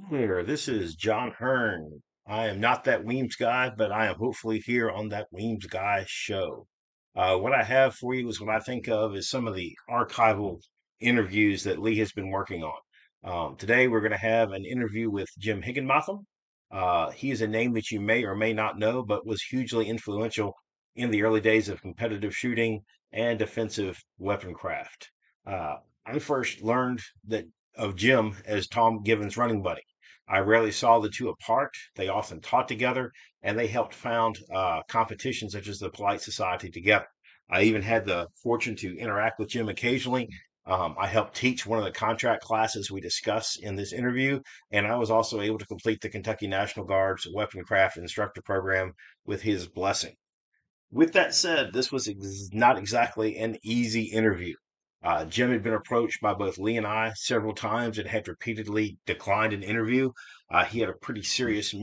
Here, this is John Hearne. I am not that Weems guy, but I am hopefully here on that Weems guy show. What I have for you is what I think of as some of the archival interviews that Lee has been working on. Today, we're going to have an interview with Jim Higginbotham. He is a name that you may or may not know, but was hugely influential in the early days of competitive shooting and defensive weapon craft. I first learned that of Jim as Tom Given's running buddy. I rarely saw the two apart. They often taught together, and they helped found competitions such as the Polite Society together. I even had the fortune to interact with Jim occasionally. I helped teach one of the contract classes we discuss in this interview, and I was also able to complete the Kentucky National Guard's Weapon Craft Instructor Program with his blessing. With that said, this was not exactly an easy interview. Jim had been approached by both Lee and I several times and had repeatedly declined an interview. He had a pretty serious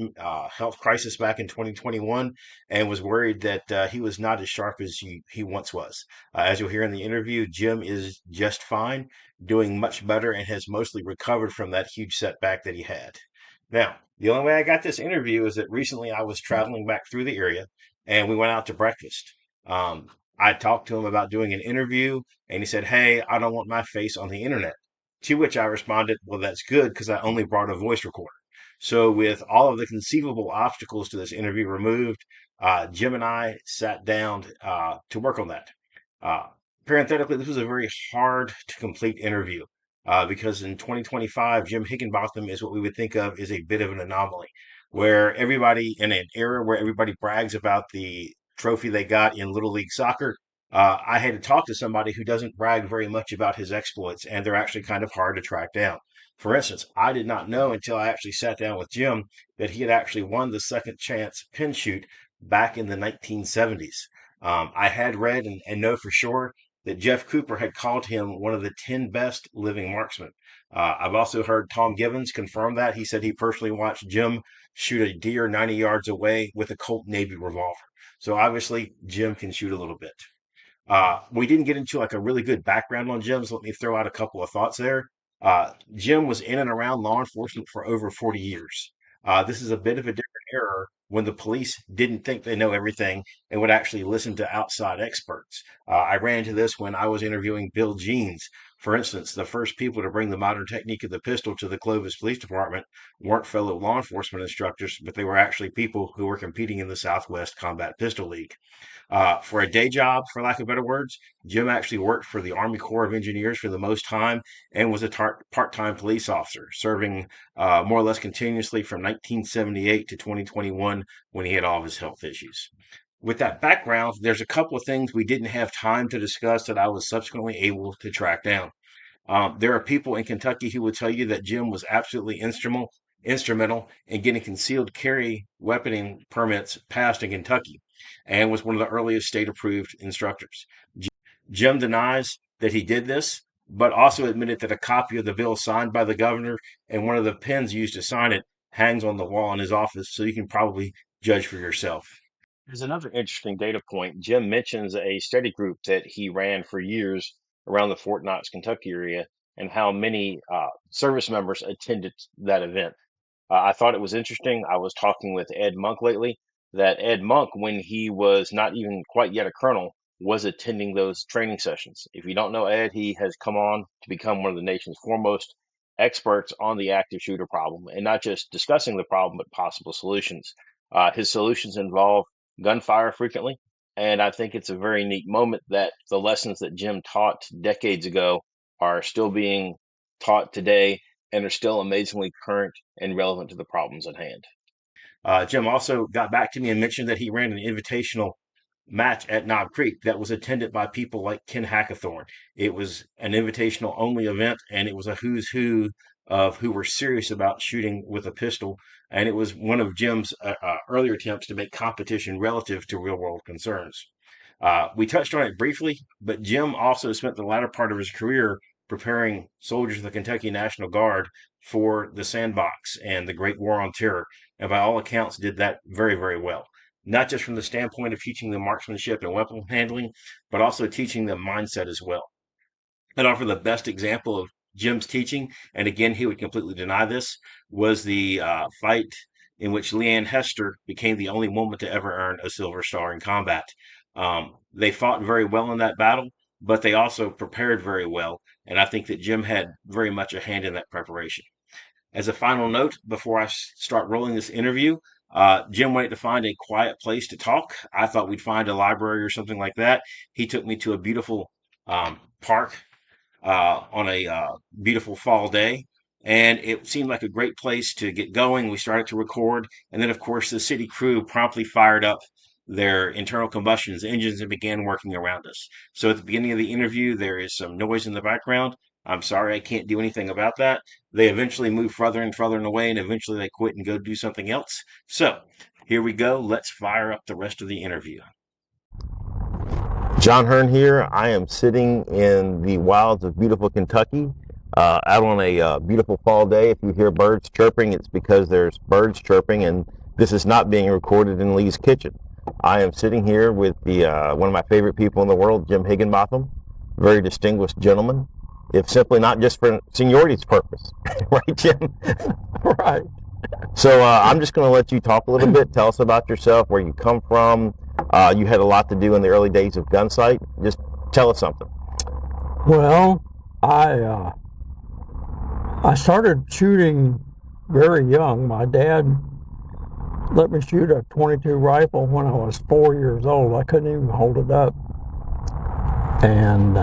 health crisis back in 2021 and was worried that he was not as sharp as he once was. As you'll hear in the interview, Jim is just fine, doing much better, and has mostly recovered from that huge setback that he had. Now, the only way I got this interview is that recently I was traveling back through the area and we went out to breakfast. I talked to him about doing an interview, and he said, "Hey, I don't want my face on the internet." To which I responded, "Well, that's good because I only brought a voice recorder." So, with all of the conceivable obstacles to this interview removed, Jim and I sat down to work on that. Uh, Parenthetically, this was a very hard to complete interview because in 2025, Jim Higginbotham is what we would think of as a bit of an anomaly, where everybody in an era where everybody brags about the trophy they got in Little League Soccer. I had to talk to somebody who doesn't brag very much about his exploits, and they're actually kind of hard to track down. For instance, I did not know until I actually sat down with Jim that he had actually won the second chance pin shoot back in the 1970s. I had read and know for sure that Jeff Cooper had called him one of the 10 best living marksmen. I've also heard Tom Givens confirm that. He said he personally watched Jim shoot a deer 90 yards away with a Colt Navy revolver. So obviously, Jim can shoot a little bit. We didn't get into like a really good background on Jim, so let me throw out a couple of thoughts there. Jim was in and around law enforcement for over 40 years. This is a bit of a different era when the police didn't think they know everything and would actually listen to outside experts. I ran into this when I was interviewing Bill Jeans. For instance, the first people to bring the modern technique of the pistol to the Clovis Police Department weren't fellow law enforcement instructors, but they were actually people who were competing in the Southwest Combat Pistol League. For a day job, for lack of better words, Jim actually worked for the Army Corps of Engineers for the most time and was a part-time police officer, serving more or less continuously from 1978 to 2021 when he had all of his health issues. With that background, there's a couple of things we didn't have time to discuss that I was subsequently able to track down. There are people in Kentucky who will tell you that Jim was absolutely instrumental in getting concealed carry weaponing permits passed in Kentucky and was one of the earliest state approved instructors. Jim denies that he did this, but also admitted that a copy of the bill signed by the governor and one of the pens used to sign it hangs on the wall in his office, so you can probably judge for yourself. There's another interesting data point. Jim mentions a study group that he ran for years around the Fort Knox, Kentucky area, and how many service members attended that event. I thought it was interesting. I was talking with Ed Monk lately, that Ed Monk, when he was not even quite yet a colonel, was attending those training sessions. If you don't know Ed, he has come on to become one of the nation's foremost experts on the active shooter problem, and not just discussing the problem, but possible solutions. His solutions involve gunfire frequently, and I think it's a very neat moment that the lessons that Jim taught decades ago are still being taught today and are still amazingly current and relevant to the problems at hand. Jim also got back to me and mentioned that he ran an invitational match at Knob Creek that was attended by people like Ken Hackathorn. It was an invitational only event, and it was a who's who of who were serious about shooting with a pistol. And it was one of Jim's earlier attempts to make competition relative to real world concerns. We touched on it briefly, but Jim also spent the latter part of his career preparing soldiers of the Kentucky National Guard for the sandbox and the Great War on Terror, and by all accounts did that very, very well. Not just from the standpoint of teaching them marksmanship and weapon handling, but also teaching them mindset as well. I'd offer the best example of Jim's teaching, and again, he would completely deny this, was the fight in which Leanne Hester became the only woman to ever earn a Silver Star in combat. They fought very well in that battle, but they also prepared very well, and I think that Jim had very much a hand in that preparation. As a final note, before I start rolling this interview, Jim wanted to find a quiet place to talk. I thought we'd find a library or something like that. He took me to a beautiful park on a beautiful fall day. And it seemed like a great place to get going. We started to record. And then, of course, the city crew promptly fired up their internal combustion engines and began working around us. So at the beginning of the interview, there is some noise in the background. I'm sorry, I can't do anything about that. They eventually move further and further away, and eventually they quit and go do something else. So here we go. Let's fire up the rest of the interview. John Hearne here. I am sitting in the wilds of beautiful Kentucky, out on a beautiful fall day. If you hear birds chirping, it's because there's birds chirping, and this is not being recorded in Lee's kitchen. I am sitting here with the one of my favorite people in the world, Jim Higginbotham, very distinguished gentleman, if simply not just for seniority's purpose. Right, Jim? Right. So I'm just going to let you talk a little bit. Tell us about yourself, where you come from. You had a lot to do in the early days of Gunsight. Just tell us something. Well, I started shooting very young. My dad let me shoot a .22 rifle when I was 4 years old. I couldn't even hold it up. And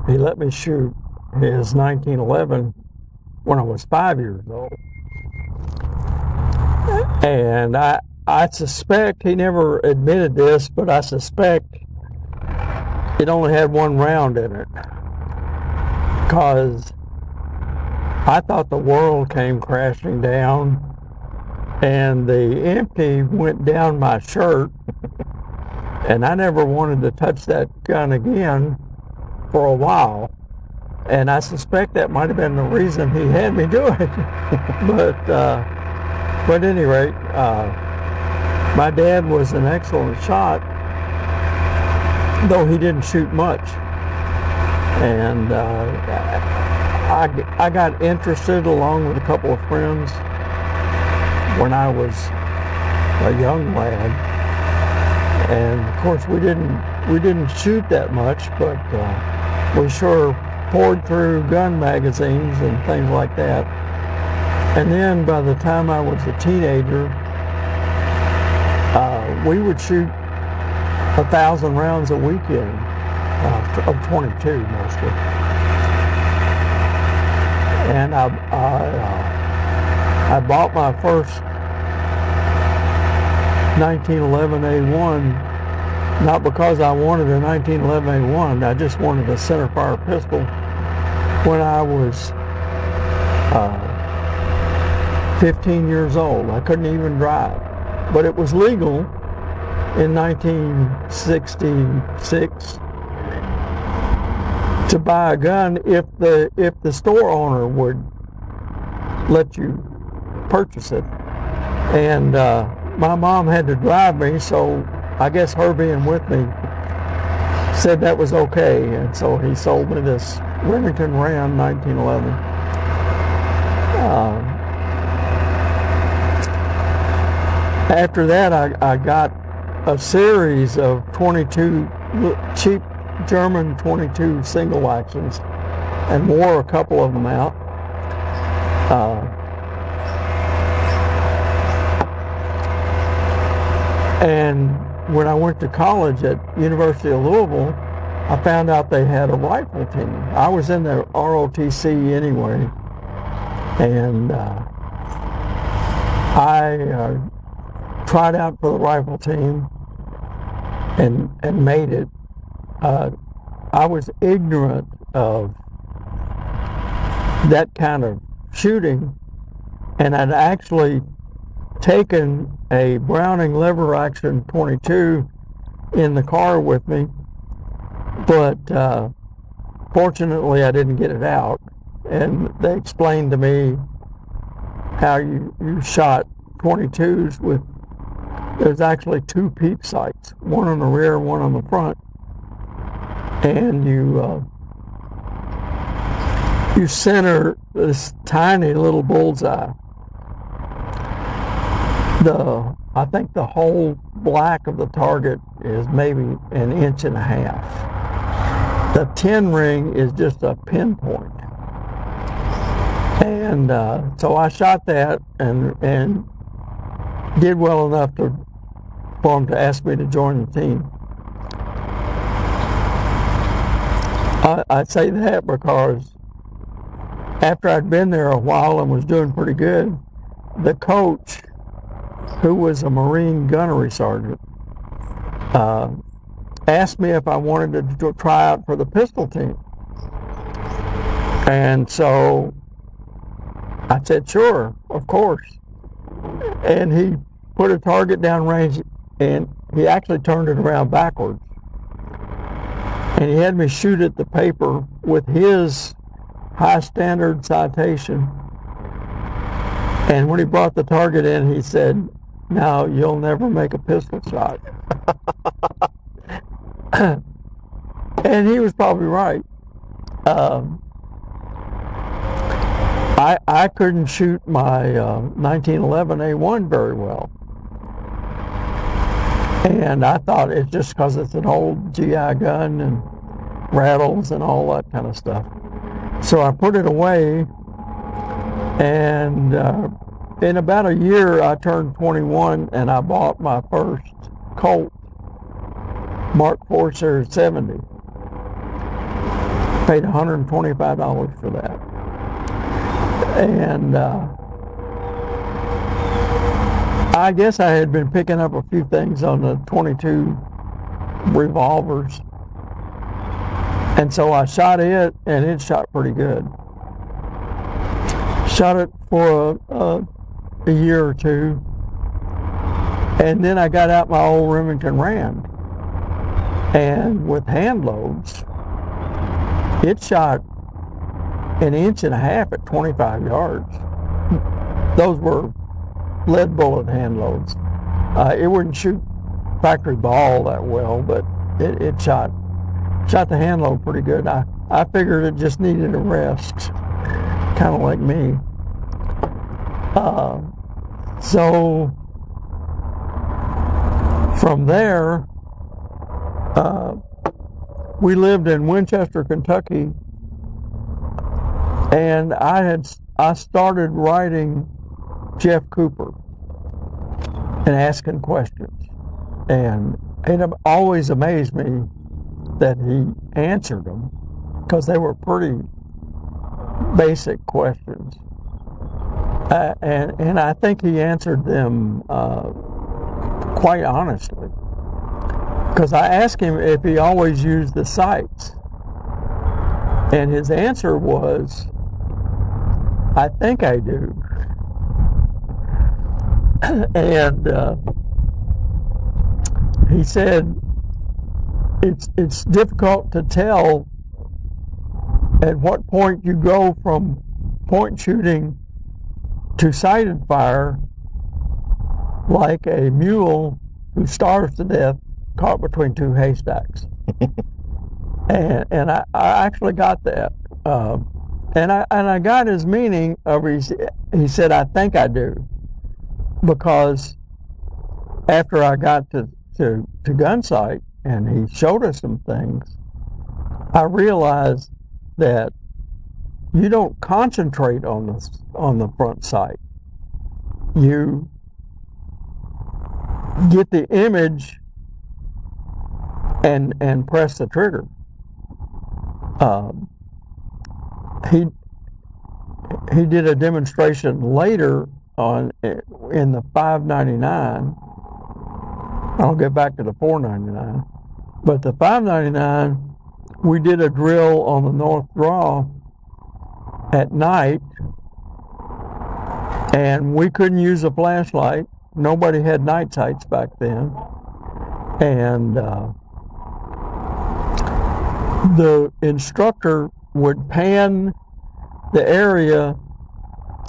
he let me shoot his 1911 when I was 5 years old. And I suspect, he never admitted this, but I suspect it only had one round in it. Because I thought the world came crashing down, and the empty went down my shirt, and I never wanted to touch that gun again for a while. And I suspect that might have been the reason he had me do it. But at any rate, my dad was an excellent shot, though he didn't shoot much. And I got interested along with a couple of friends when I was a young lad. And of course we didn't shoot that much, but we sure poured through gun magazines and things like that. And then by the time I was a teenager, we would shoot 1,000 rounds a weekend, of .22 mostly. And I bought my first 1911A1, not because I wanted a 1911A1, I just wanted a centerfire pistol when I was 15 years old. I couldn't even drive, but it was legal in 1966 to buy a gun if the store owner would let you purchase it. And my mom had to drive me, so I guess her being with me said that was okay, and so he sold me this Remington Ram 1911. After that, I got a series of 22 cheap German 22 single actions and wore a couple of them out. And when I went to college at University of Louisville, I found out they had a rifle team. I was in the ROTC anyway, and I tried out for the rifle team and made it. I was ignorant of that kind of shooting, and I'd actually taken a Browning lever action .22 in the car with me, but fortunately I didn't get it out, and they explained to me how you shot .22s with, there's actually two peep sights, one on the rear, one on the front, and you center this tiny little bullseye. I think the whole black of the target is maybe 1.5 inches. The 10 ring is just a pinpoint. And so I shot that and did well enough for him to ask me to join the team. I say that because after I'd been there a while and was doing pretty good, the coach, who was a Marine gunnery sergeant, asked me if I wanted to try out for the pistol team. And so I said, sure, of course. And he put a target down range, and he actually turned it around backwards. And he had me shoot at the paper with his high standard citation. And when he brought the target in, he said, "Now you'll never make a pistol shot." And he was probably right. I couldn't shoot my 1911 A1 very well. And I thought it's just because it's an old GI gun and rattles and all that kind of stuff. So I put it away, and in about a year I turned 21 and I bought my first Colt Mark IV Series 70. Paid $125 for that. And I guess I had been picking up a few things on the 22 revolvers. And so I shot it, and it shot pretty good. Shot it for a year or two. And then I got out my old Remington Rand. And with hand loads, it shot 1.5 inches at 25 yards. Those were lead bullet hand loads. It wouldn't shoot factory ball that well, but it shot the hand load pretty good. I figured it just needed a rest, kind of like me. So from there, we lived in Winchester, Kentucky, and I started writing Jeff Cooper and asking questions, and it always amazed me that he answered them, because they were pretty basic questions, and I think he answered them quite honestly, because I asked him if he always used the sights, and his answer was, "I think I do." And he said it's difficult to tell at what point you go from point shooting to sighted fire, like a mule who starves to death caught between two haystacks. and I actually got that. And I got his meaning of, he said, "I think I do," because after I got to Gunsight and he showed us some things, I realized that you don't concentrate on the front sight. You get the image and press the trigger. He did a demonstration later in the 599. I'll get back to the 499, but the 599, we did a drill on the North Draw at night, and we couldn't use a flashlight. Nobody had night sights back then, and the instructor would pan the area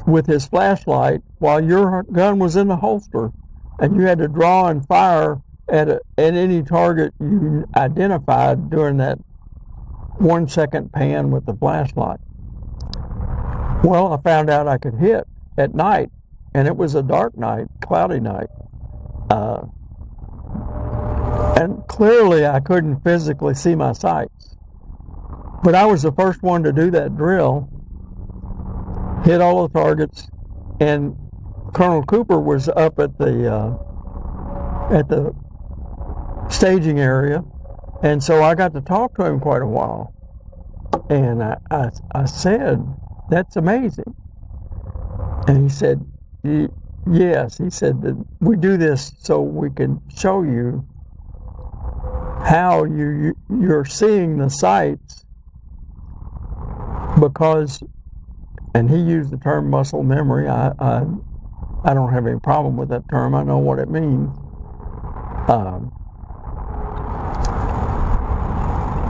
with his flashlight while your gun was in the holster, and you had to draw and fire at any target you identified during that 1 second pan with the flashlight. Well, I found out I could hit at night, and it was a dark night, cloudy night. And clearly I couldn't physically see my sights. But I was the first one to do that drill, hit all the targets, and Colonel Cooper was up at the staging area, and so I got to talk to him quite a while. And I said, "That's amazing." And he said, "Yes." He said that we do this so we can show you how you're seeing the sights, because, and he used the term muscle memory. I don't have any problem with that term. I know what it means.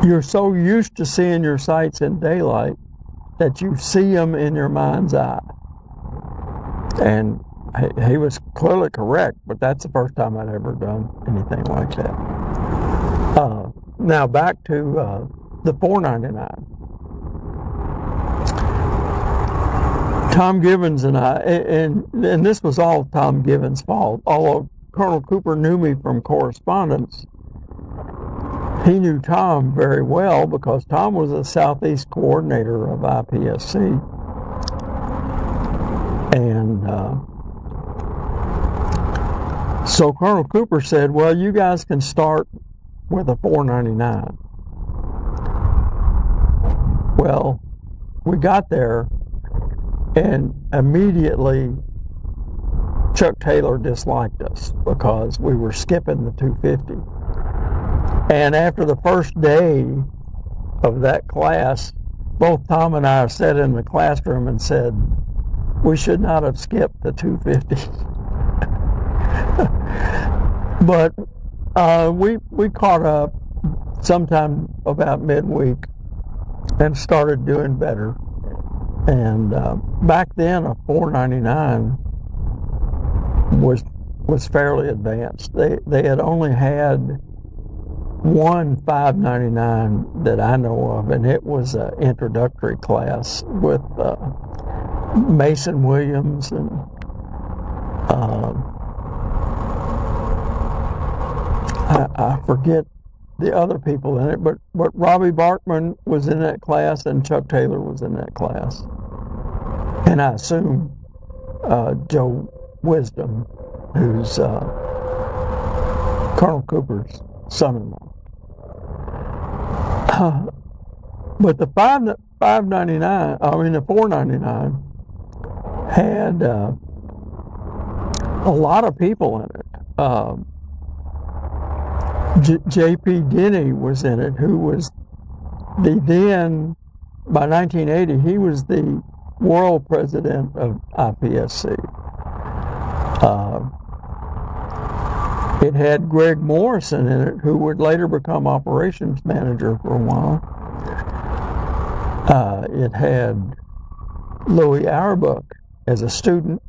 You're so used to seeing your sights in daylight that you see them in your mind's eye. And he was clearly correct, but that's the first time I'd ever done anything like that. Now back to the 499. Tom Givens and I, and this was all Tom Givens' fault, although Colonel Cooper knew me from correspondence. He knew Tom very well because Tom was the Southeast coordinator of IPSC. And so Colonel Cooper said, "Well, you guys can start with a 499. Well, we got there, and immediately Chuck Taylor disliked us because we were skipping the 250. And after the first day of that class, both Tom and I sat in the classroom and said, we should not have skipped the 250. But we caught up sometime about midweek and started doing better. And back then, a 499 was fairly advanced. They had only had one 599 that I know of, and it was an introductory class with Mason Williams and I forget the other people in it, but Robbie Barkman was in that class and Chuck Taylor was in that class. And I assume Joe Wisdom, who's Colonel Cooper's son-in-law. But the 599, I mean the 499, had a lot of people in it. J.P. Denny was in it, who was by 1980, he was the world president of IPSC. It had Greg Morrison in it, who would later become operations manager for a while. It had Louis Auerbach as a student.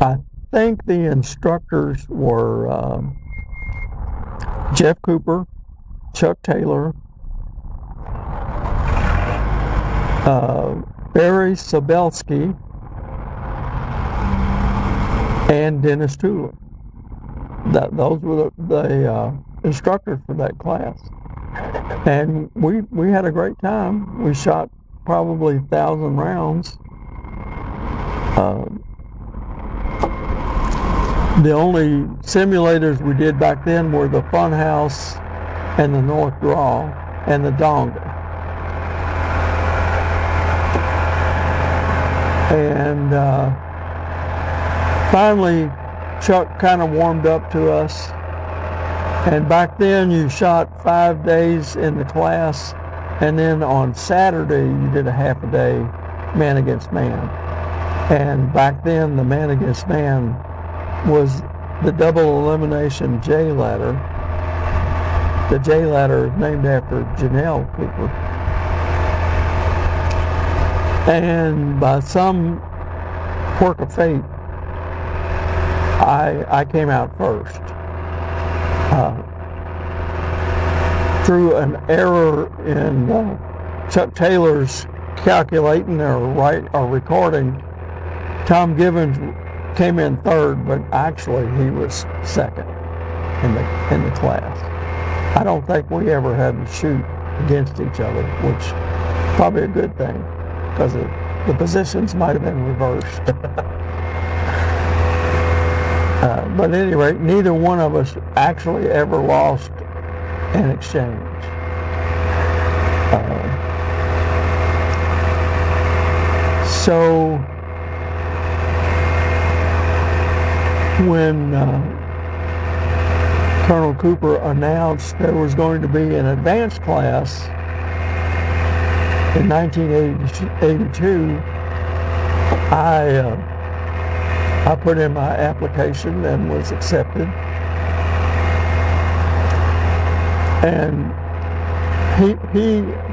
I think the instructors were Jeff Cooper, Chuck Taylor, Barry Sobelski, and Dennis Tula. Those were the instructors for that class. And we had a great time. We shot probably 1,000 rounds. The only simulators we did back then were the Funhouse and the North Draw and the Donga. And finally, Chuck kind of warmed up to us. And back then, you shot 5 days in the class, and then on Saturday, you did a half a day man against man. And back then, the man against man was the double elimination J ladder. The J ladder is named after Janelle Cooper. And by some quirk of fate, I came out first. through an error in Chuck Taylor's calculating or recording, Tom Givens came in third, but actually he was second in the class. I don't think we ever had to shoot against each other, which is probably a good thing, because the positions might have been reversed. But at any rate, neither one of us actually ever lost an exchange. So when Colonel Cooper announced there was going to be an advanced class in 1982, I put in my application and was accepted. And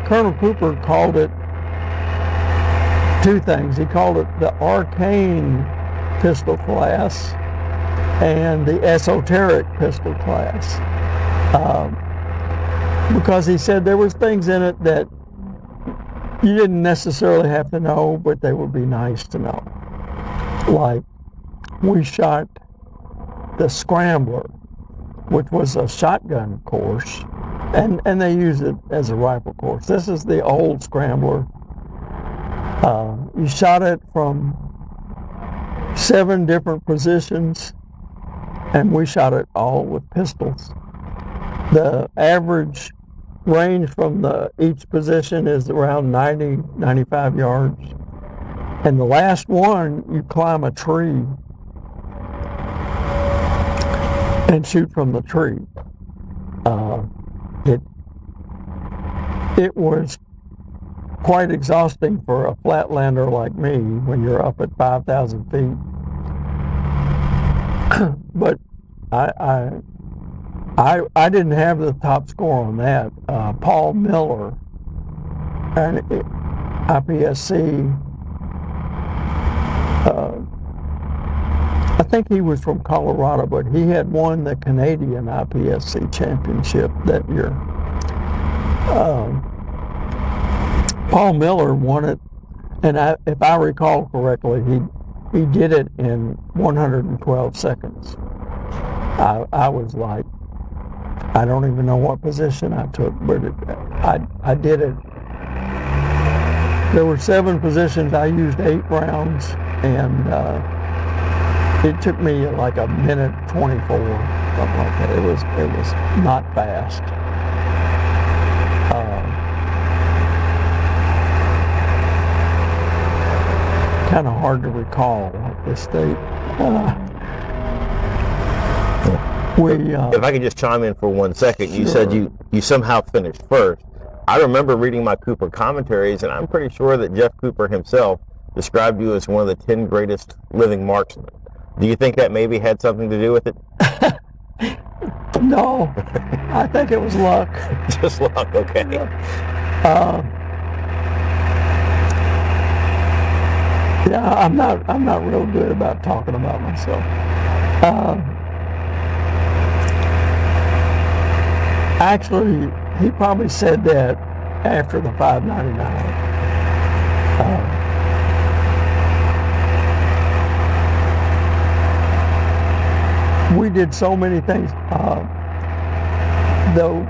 Colonel Cooper called it two things. He called it the arcane pistol class and the esoteric pistol class, because he said there was things in it that you didn't necessarily have to know, but they would be nice to know. Like, we shot the Scrambler, which was a shotgun course, and they use it as a rifle course. This is the old Scrambler. You shot it from 7 different positions, and we shot it all with pistols. The average range from each position is around 90, 95 yards. And the last one, you climb a tree and shoot from the tree. It was quite exhausting for a flatlander like me when you're up at 5,000 feet. But I didn't have the top score on that. Paul Miller, an IPSC, I think he was from Colorado, but he had won the Canadian IPSC championship that year. Paul Miller won it, and if I recall correctly, he did it in 112 seconds. I was like, I don't even know what position I took, but I did it. There were 7 positions. I used 8 rounds, and it took me like a minute 24, something like that. It was not fast. Kind of hard to recall at this state. If I could just chime in for 1 second, you Sure. said you somehow finished first. I remember reading my Cooper commentaries, and I'm pretty sure that Jeff Cooper himself described you as one of the 10 greatest living marksmen. Do you think that maybe had something to do with it? No, I think it was luck. Just luck, okay. Yeah, I'm not real good about talking about myself. Actually, he probably said that after the 599. We did so many things. The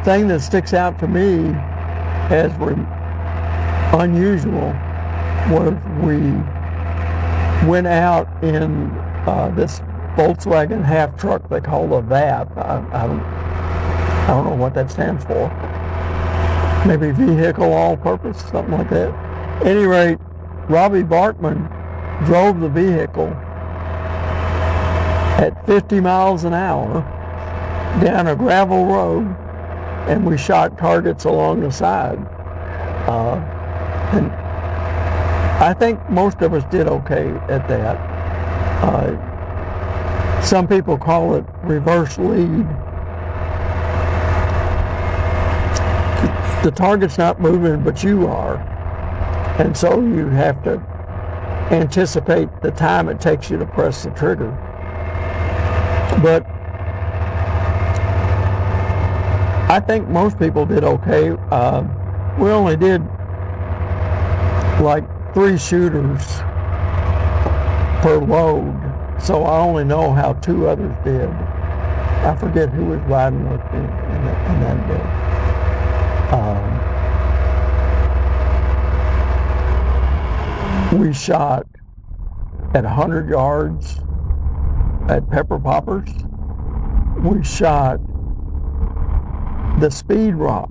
thing that sticks out to me as unusual was we went out in this Volkswagen half truck they call a VAP. I don't know what that stands for. Maybe vehicle all-purpose, something like that. At any rate, Robbie Bartman drove the vehicle at 50 miles an hour down a gravel road, and we shot targets along the side. And I think most of us did okay at that. Some people call it reverse lead. The target's not moving, but you are. And so you have to anticipate the time it takes you to press the trigger. But I think most people did okay. We only did like 3 shooters per load, so I only know how 2 others did. I forget who was riding with me in that day. We shot at 100 yards at Pepper Poppers. We shot the Speed Rock.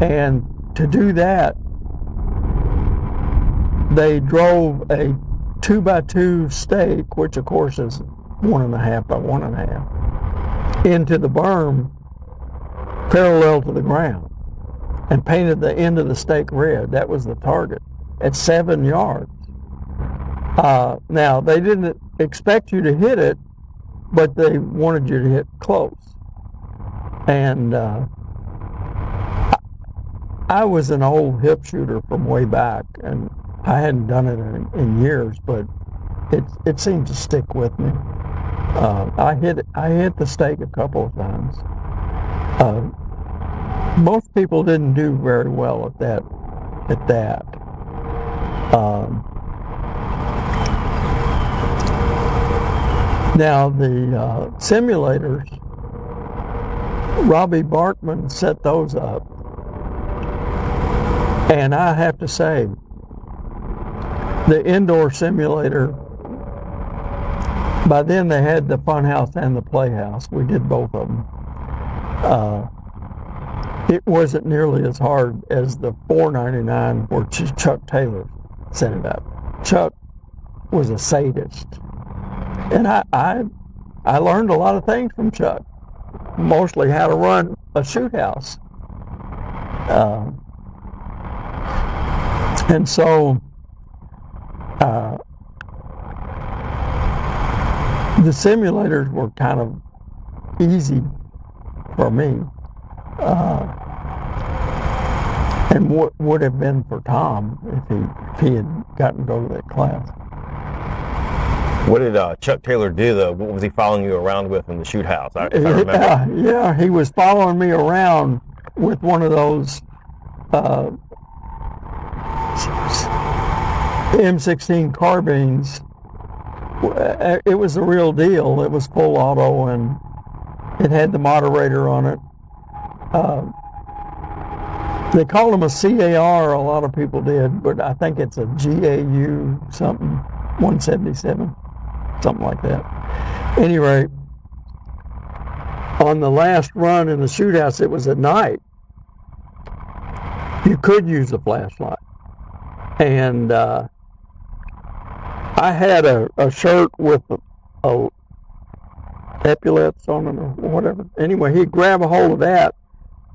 And to do that, they drove a 2x2 stake, which of course is 1.5 by 1.5, into the berm parallel to the ground and painted the end of the stake red. That was the target at 7 yards. Now, they didn't expect you to hit it, but they wanted you to hit close. And I was an old hip shooter from way back, and I hadn't done it in years, but it seemed to stick with me. I hit the stake a couple of times. Most people didn't do very well at that. Now the simulators, Robbie Barkman set those up, and I have to say, the indoor simulator, by then they had the Funhouse and the Playhouse. We did both of them. It wasn't nearly as hard as the $4.99 where Chuck Taylor set it up. Chuck was a sadist. And I learned a lot of things from Chuck, mostly how to run a shoot house. And so the simulators were kind of easy for me, and what would have been for Tom if he had gotten to go to that class. What did Chuck Taylor do, though? What was he following you around with in the shoot house, if I remember? Yeah, he was following me around with one of those M16 carbines. It was the real deal. It was full auto, and it had the moderator on it. They called them a CAR, a lot of people did, but I think it's a GAU something, 177, something like that. Anyway, on the last run in the shoot house, it was at night. You could use a flashlight. And I had a shirt with epaulets on it or whatever. Anyway, he'd grab a hold of that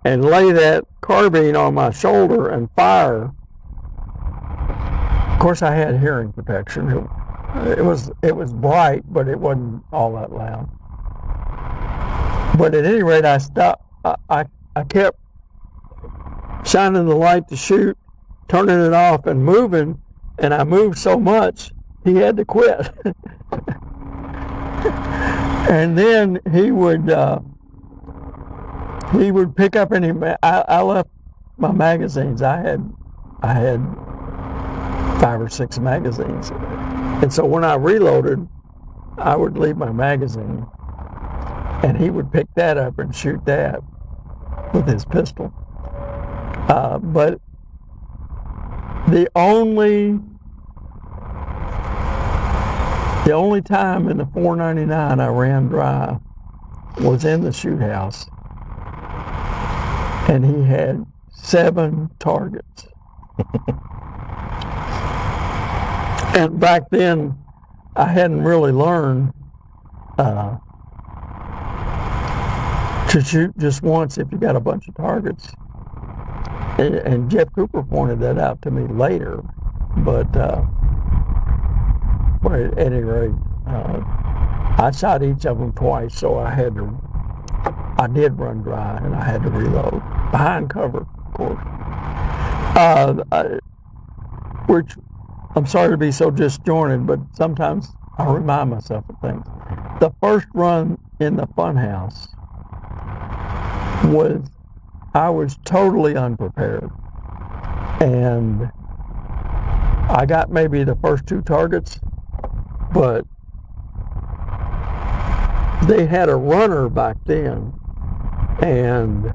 and lay that carbine on my shoulder and fire. Of course, I had hearing protection. It was bright, but it wasn't all that loud. But at any rate, I stopped. I kept shining the light to shoot, turning it off and moving, and I moved so much he had to quit. And then he would pick up any. I left my magazines. I had 5 or 6 magazines, and so when I reloaded, I would leave my magazine, and he would pick that up and shoot that with his pistol. But the only time in the $4.99 I ran dry was in the shoot house, and he had 7 targets. And back then, I hadn't really learned to shoot just once if you got a bunch of targets. And Jeff Cooper pointed that out to me later, but at any rate, I shot each of them twice, so I did run dry, and I had to reload behind cover, of course. Which I'm sorry to be so disjointed, but sometimes I remind myself of things. The first run in the Funhouse, I was totally unprepared. And I got maybe the first 2 targets, but they had a runner back then, and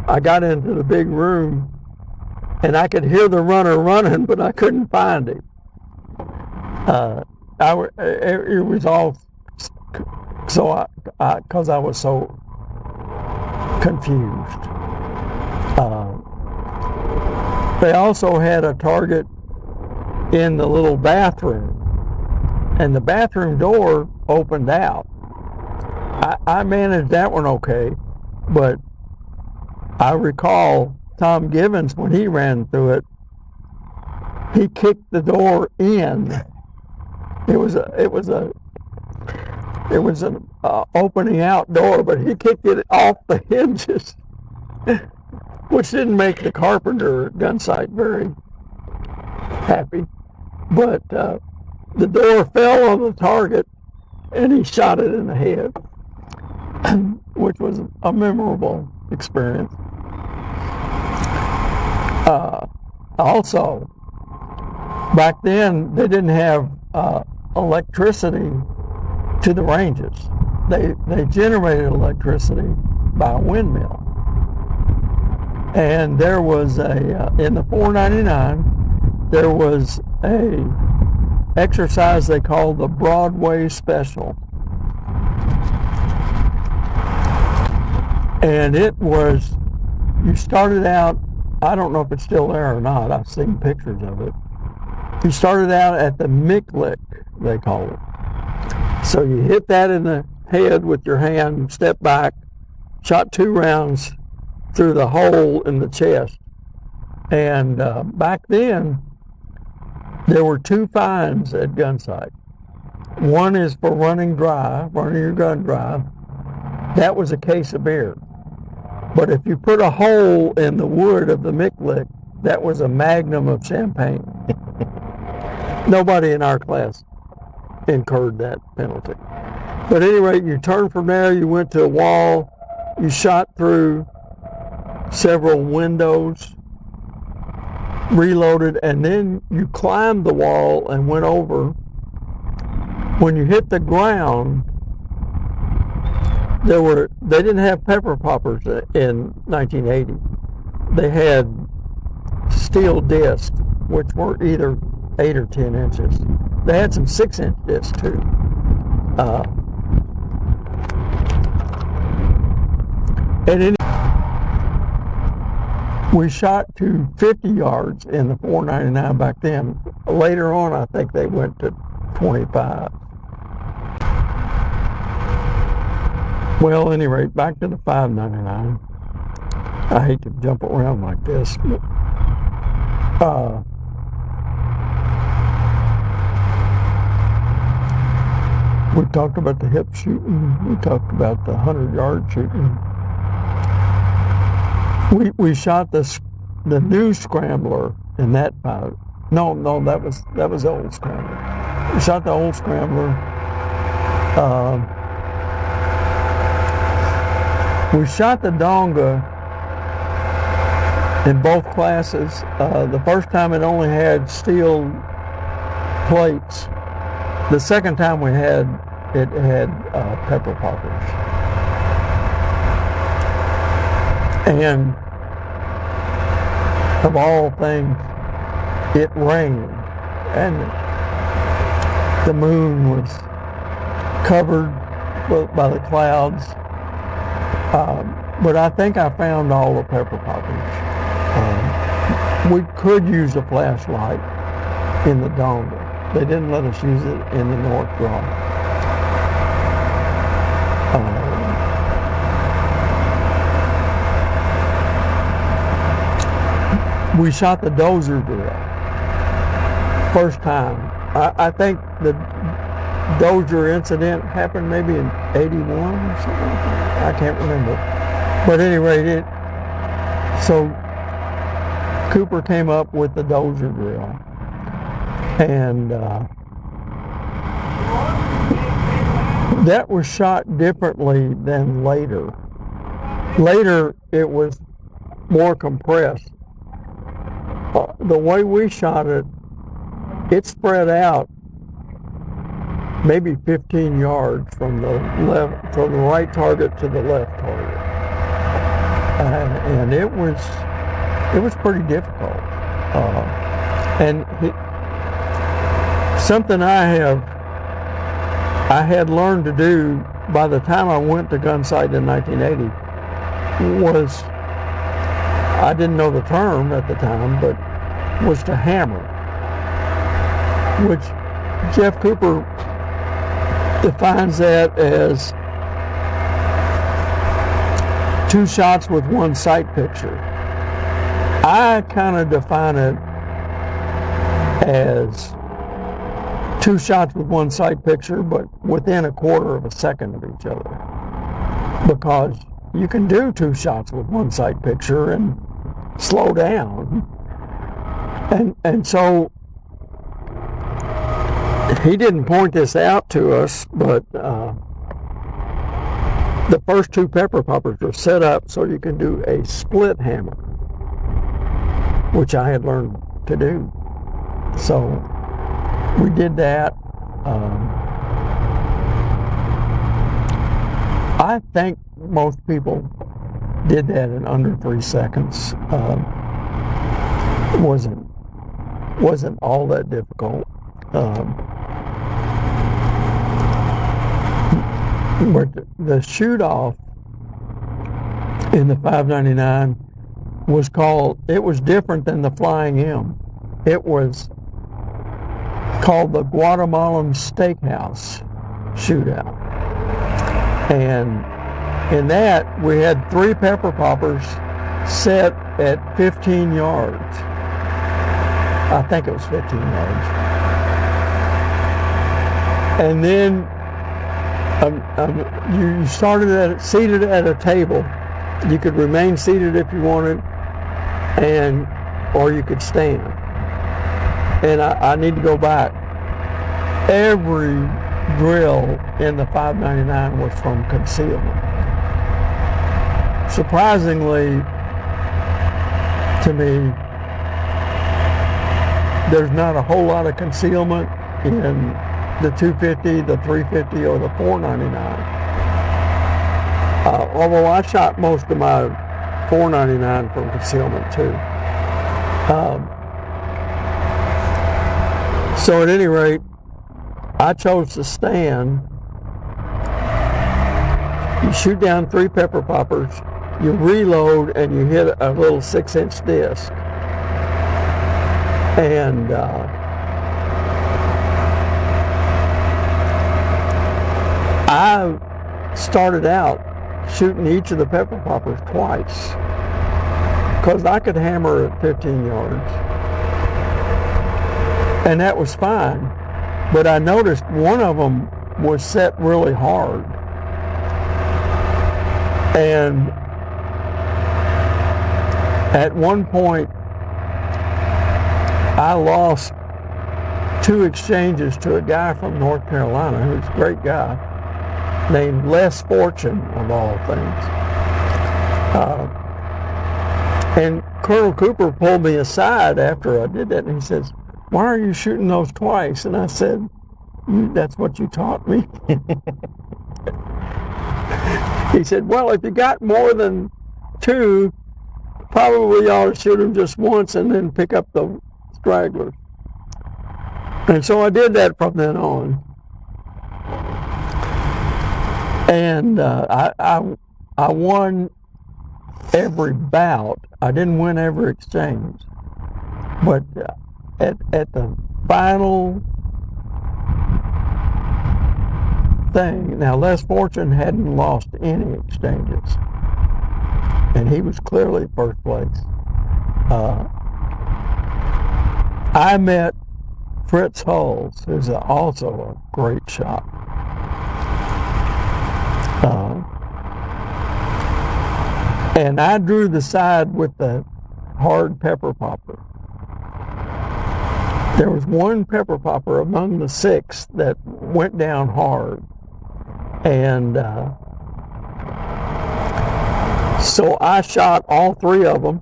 I got into the big room and I could hear the runner running, but I couldn't find him. It was all so because I was so confused. They also had a target in the little bathroom, and the bathroom door opened out. I managed that one okay, but I recall Tom Givens, when he ran through it, he kicked the door in. It was an opening out door, but he kicked it off the hinges, which didn't make the carpenter at Gunsight very happy. But the door fell on the target, and he shot it in the head, which was a memorable experience. Also, back then, they didn't have electricity to the ranges. They generated electricity by a windmill. And there was in the 499, there was a exercise they called the Broadway Special. And it was, you started out, I don't know if it's still there or not, I've seen pictures of it. You started out at the Micklick, they call it. So you hit that in the head with your hand, step back, shot 2 rounds through the hole in the chest. And back then, there were 2 fines at Gunsight. One is for running your gun dry. That was a case of beer. But if you put a hole in the wood of the Micklick, that was a magnum of champagne. Nobody in our class incurred that penalty. But at any rate, you turned from there, you went to a wall, you shot through several windows, reloaded, and then you climbed the wall and went over. When you hit the ground, they didn't have pepper poppers in 1980. They had steel discs, which were either 8 or 10 inches. They had some 6-inch discs too. We shot to 50 yards in the 499 back then. Later on, I think they went to 25. Well, at any rate, back to the 599. I hate to jump around like this, but we talked about the hip shooting. We talked about the 100-yard shooting. We shot the new scrambler in that fight. No, that was the old scrambler. We shot the old scrambler. We shot the Donga in both classes. The first time it only had steel plates. The second time it had pepper poppers. And of all things, it rained, and the moon was covered by the clouds. But I think I found all the pepper poppers. We could use a flashlight in the Donga. They didn't let us use it in the North Draw. We shot the dozer drill. First time. I think the dozer incident happened maybe in 81 or something like that. I can't remember. But at any rate, so Cooper came up with the dozer drill. And that was shot differently than later. Later, it was more compressed. The way we shot it, it spread out maybe 15 yards from the right target to the left target, and it was pretty difficult. And something I had learned to do by the time I went to Gunsight in 1980 was, I didn't know the term at the time, but was to hammer, which Jeff Cooper defines that as 2 shots with 1 sight picture. I kind of define it as 2 shots with 1 sight picture, but within a quarter of a second of each other. Because you can do 2 shots with 1 sight picture and slow down. And so he didn't point this out to us, but the first 2 pepper poppers are set up so you can do a split hammer, which I had learned to do. So we did that. I think most people did that in under 3 seconds. It wasn't all that difficult. But the shoot-off in the 599 it was different than the Flying M. It was called the Guatemalan Steakhouse shootout. And in that, we had 3 pepper poppers set at 15 yards. I think it was 15 yards. And then you started seated at a table. You could remain seated if you wanted, or you could stand. And I need to go back. Every drill in the 599 was from concealment. Surprisingly, to me, there's not a whole lot of concealment in the 250, the 350, or the 499. Although I shot most of my 499 from concealment too. So at any rate, I chose to stand. You shoot down 3 pepper poppers, you reload, and you hit a little 6-inch disc. And I started out shooting each of the pepper poppers twice because I could hammer at 15 yards. And that was fine. But I noticed one of them was set really hard. And at one point, I lost 2 exchanges to a guy from North Carolina who's a great guy, named Les Fortune, of all things. And Colonel Cooper pulled me aside after I did that, and he says, "Why are you shooting those twice?" And I said, "That's what you taught me." He said, "Well, if you got more than 2, probably you ought to shoot them just once and then pick up the stragglers." And so I did that from then on. And I won every bout. I didn't win every exchange. But at the final thing, now Les Fortune hadn't lost any exchanges. And he was clearly first place. I met Fritz Hulls, who's also a great shot. And I drew the side with the hard pepper popper. There was one pepper popper among the 6 that went down hard. And So I shot all 3 of them,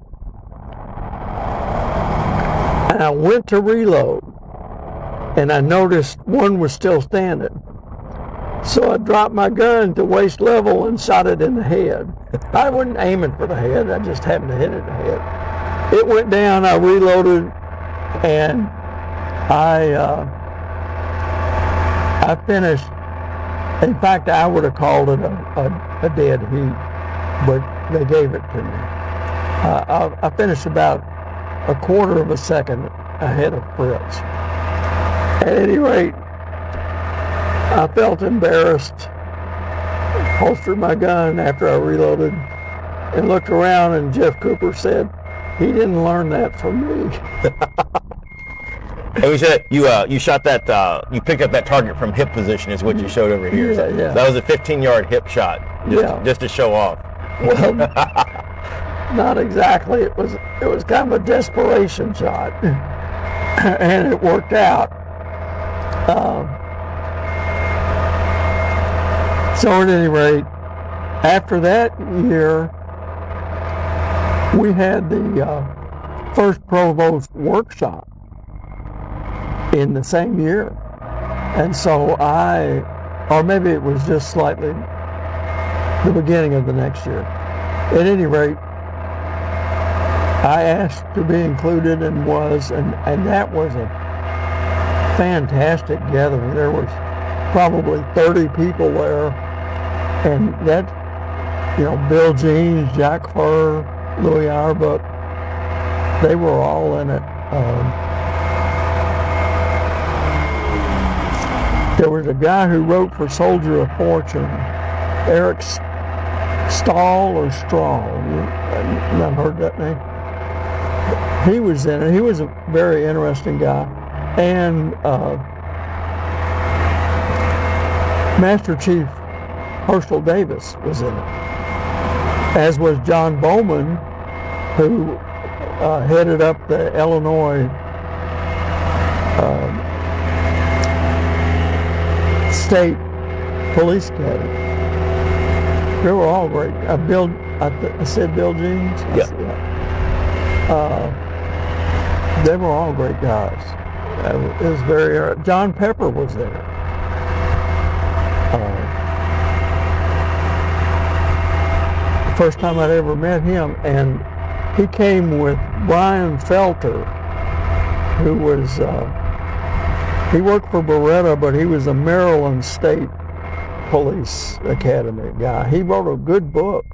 and I went to reload, and I noticed one was still standing. So I dropped my gun to waist level and shot it in the head. I wasn't aiming for the head, I just happened to hit it in the head. It went down, I reloaded, and I finished. In fact, I would have called it a dead heat, but they gave it to me. I finished about a quarter of a second ahead of Fritz. At any rate, I felt embarrassed, holstered my gun after I reloaded, and looked around, and Jeff Cooper said, "He didn't learn that from me." And we said you shot that, you picked up that target from hip position is what you showed over here. Yeah, yeah. That was a 15-yard hip shot, just to show off. Well, not exactly. It was kind of a desperation shot, and it worked out. So at any rate, after that year, we had the first provost workshop in the same year. And so or maybe it was just slightly the beginning of the next year. At any rate, I asked to be included and was, and that was a fantastic gathering. There was probably 30 people there, and that, Bill Jeans, Jack Furr, Louis Auerbach, they were all in it. There was a guy who wrote for Soldier of Fortune, Eric Stahl or Strahl. I've not heard that name. He was in it. He was a very interesting guy. And Master Chief Herschel Davis was in it, as was John Bowman, who headed up the Illinois State Police Academy. They were all great. I said Bill Jeans? Yeah. They were all great guys. It was very. John Pepper was there. The first time I'd ever met him, and he came with Brian Felter, who was. He worked for Beretta, but he was a Maryland State Police Academy guy. He wrote a good book.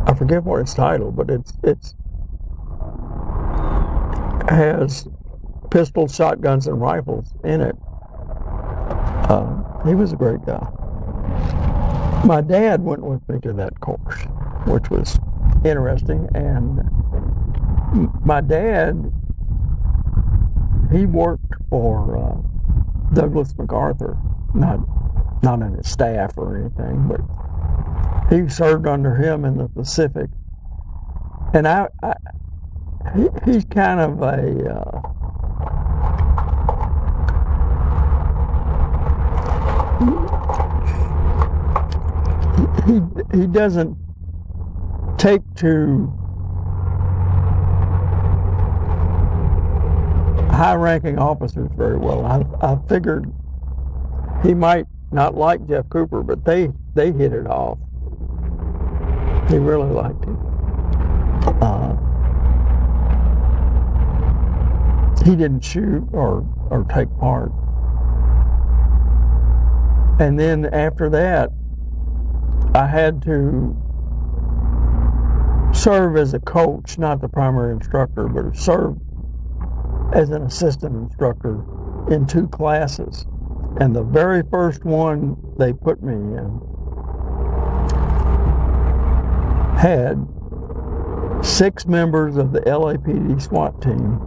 I forget what it's titled, but it's has pistols, shotguns, and rifles in it. He was a great guy. My dad went with me to that course, which was interesting. And my dad, he worked for Douglas MacArthur, not in his staff or anything, but he served under him in the Pacific. And he's kind of he doesn't take to high-ranking officers very well. I figured he might not like Jeff Cooper, but they hit it off. He really liked him. He didn't shoot or take part. And then after that, I had to serve as a coach, not the primary instructor, but serve as an assistant instructor in 2 classes. And the very first one they put me in had 6 members of the LAPD SWAT team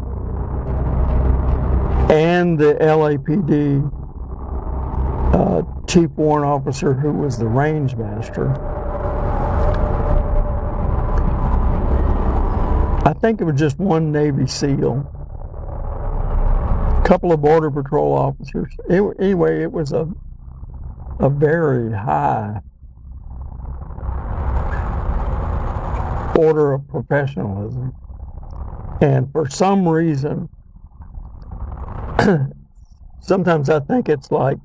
and the LAPD chief warrant officer, who was the range master. I think it was just 1 Navy SEAL, a couple of Border Patrol officers. Anyway, it was a very high order of professionalism. And for some reason, sometimes I think it's like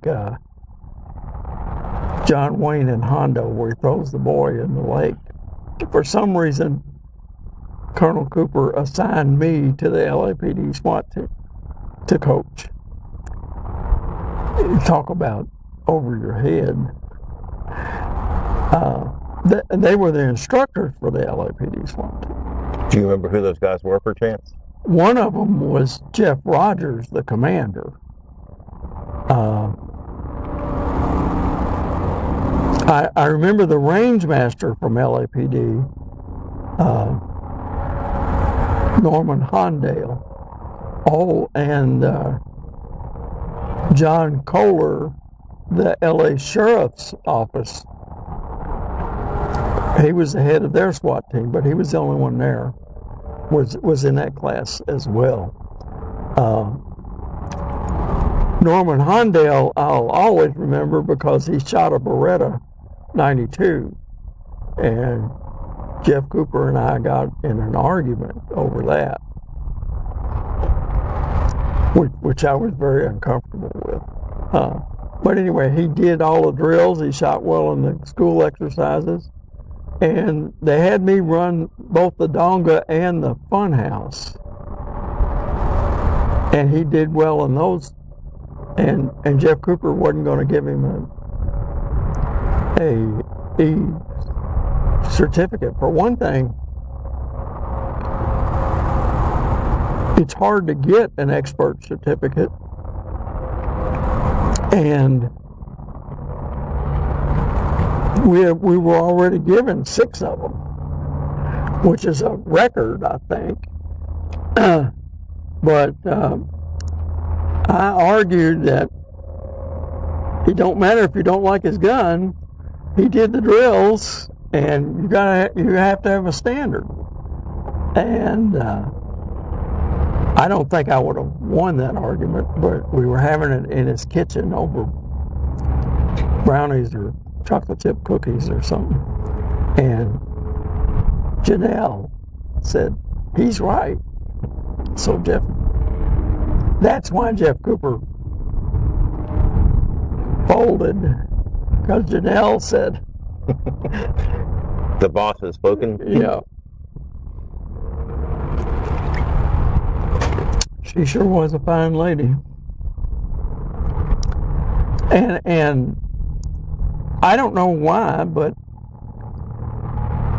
John Wayne in Hondo, where he throws the boy in the lake. For some reason, Colonel Cooper assigned me to the LAPD SWAT team to coach. Talk about over your head. They were the instructors for the LAPD SWAT team. Do you remember who those guys were, perchance? One of them was Jeff Rogers, the commander. I remember the range master from LAPD, Norman Hondale. Oh, and John Kohler, the LA Sheriff's Office. He was the head of their SWAT team, but he was the only one there. Was in that class as well. Norman Hondale, I'll always remember because he shot a Beretta 92, and Jeff Cooper and I got in an argument over that, which I was very uncomfortable with. But anyway, he did all the drills. He shot well in the school exercises. And they had me run both the Donga and the Funhouse. And he did well in those. And Jeff Cooper wasn't going to give him a certificate. For one thing, it's hard to get an expert certificate. And we were already given 6 of them, which is a record, I think. But I argued that it don't matter if you don't like his gun. He did the drills, and you have to have a standard. And I don't think I would have won that argument, but we were having it in his kitchen over brownies or chocolate chip cookies or something. And Janelle said, he's right. So that's why Jeff Cooper folded, because Janelle said, the boss has spoken? Yeah. She sure was a fine lady. And I don't know why, but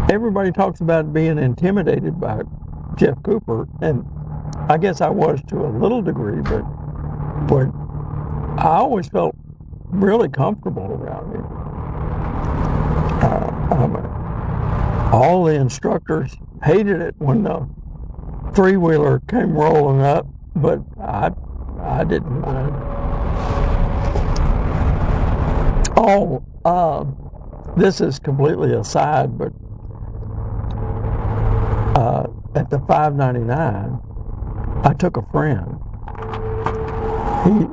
everybody talks about being intimidated by Jeff Cooper, and I guess I was to a little degree, but I always felt really comfortable around him. All the instructors hated it when the three-wheeler came rolling up, but I didn't mind. Oh, this is completely aside, but at the 599, I took a friend.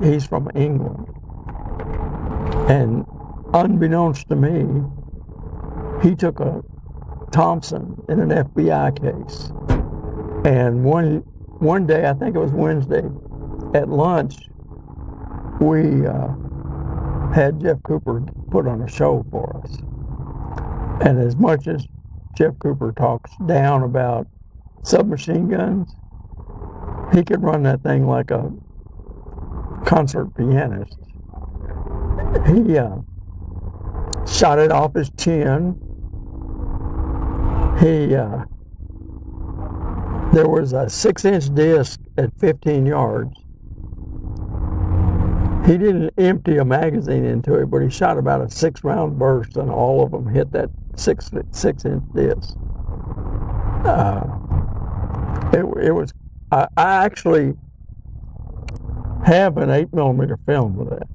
He's from England, and unbeknownst to me, he took a Thompson in an FBI case. And one day, I think it was Wednesday, at lunch, we had Jeff Cooper put on a show for us. And as much as Jeff Cooper talks down about submachine guns, he could run that thing like a concert pianist. He shot it off his chin. There was a 6-inch disc at 15 yards. He didn't empty a magazine into it, but he shot about a 6-round burst, and all of them hit that 6-inch disc. It was. I actually have an 8mm film with that.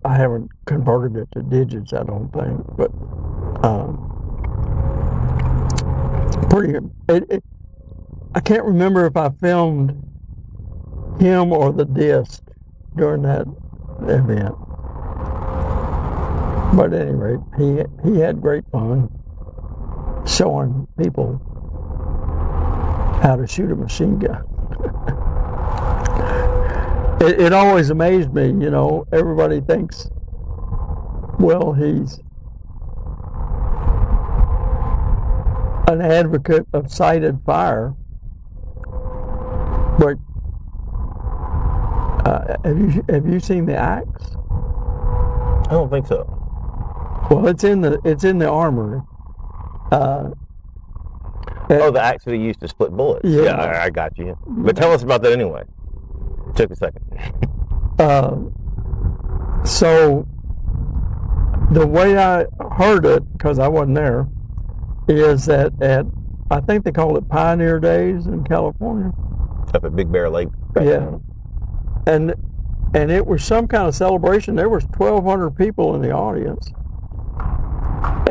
I haven't converted it to digits, I don't think, but pretty. I can't remember if I filmed him or the disc during that event. But at any rate, he had great fun. showing people how to shoot a machine gun. It always amazed me, you know, everybody thinks, well, he's an advocate of sighted fire, but have you seen the axe? I don't think so. Well, it's in the armory. Oh, the axe that he used to split bullets. Yeah. I got you. But tell us about that anyway. Took a second. So the way I heard it, because I wasn't there, is that I think they call it Pioneer Days in California. Up at Big Bear Lake. Yeah. And it was some kind of celebration. There was 1,200 people in the audience.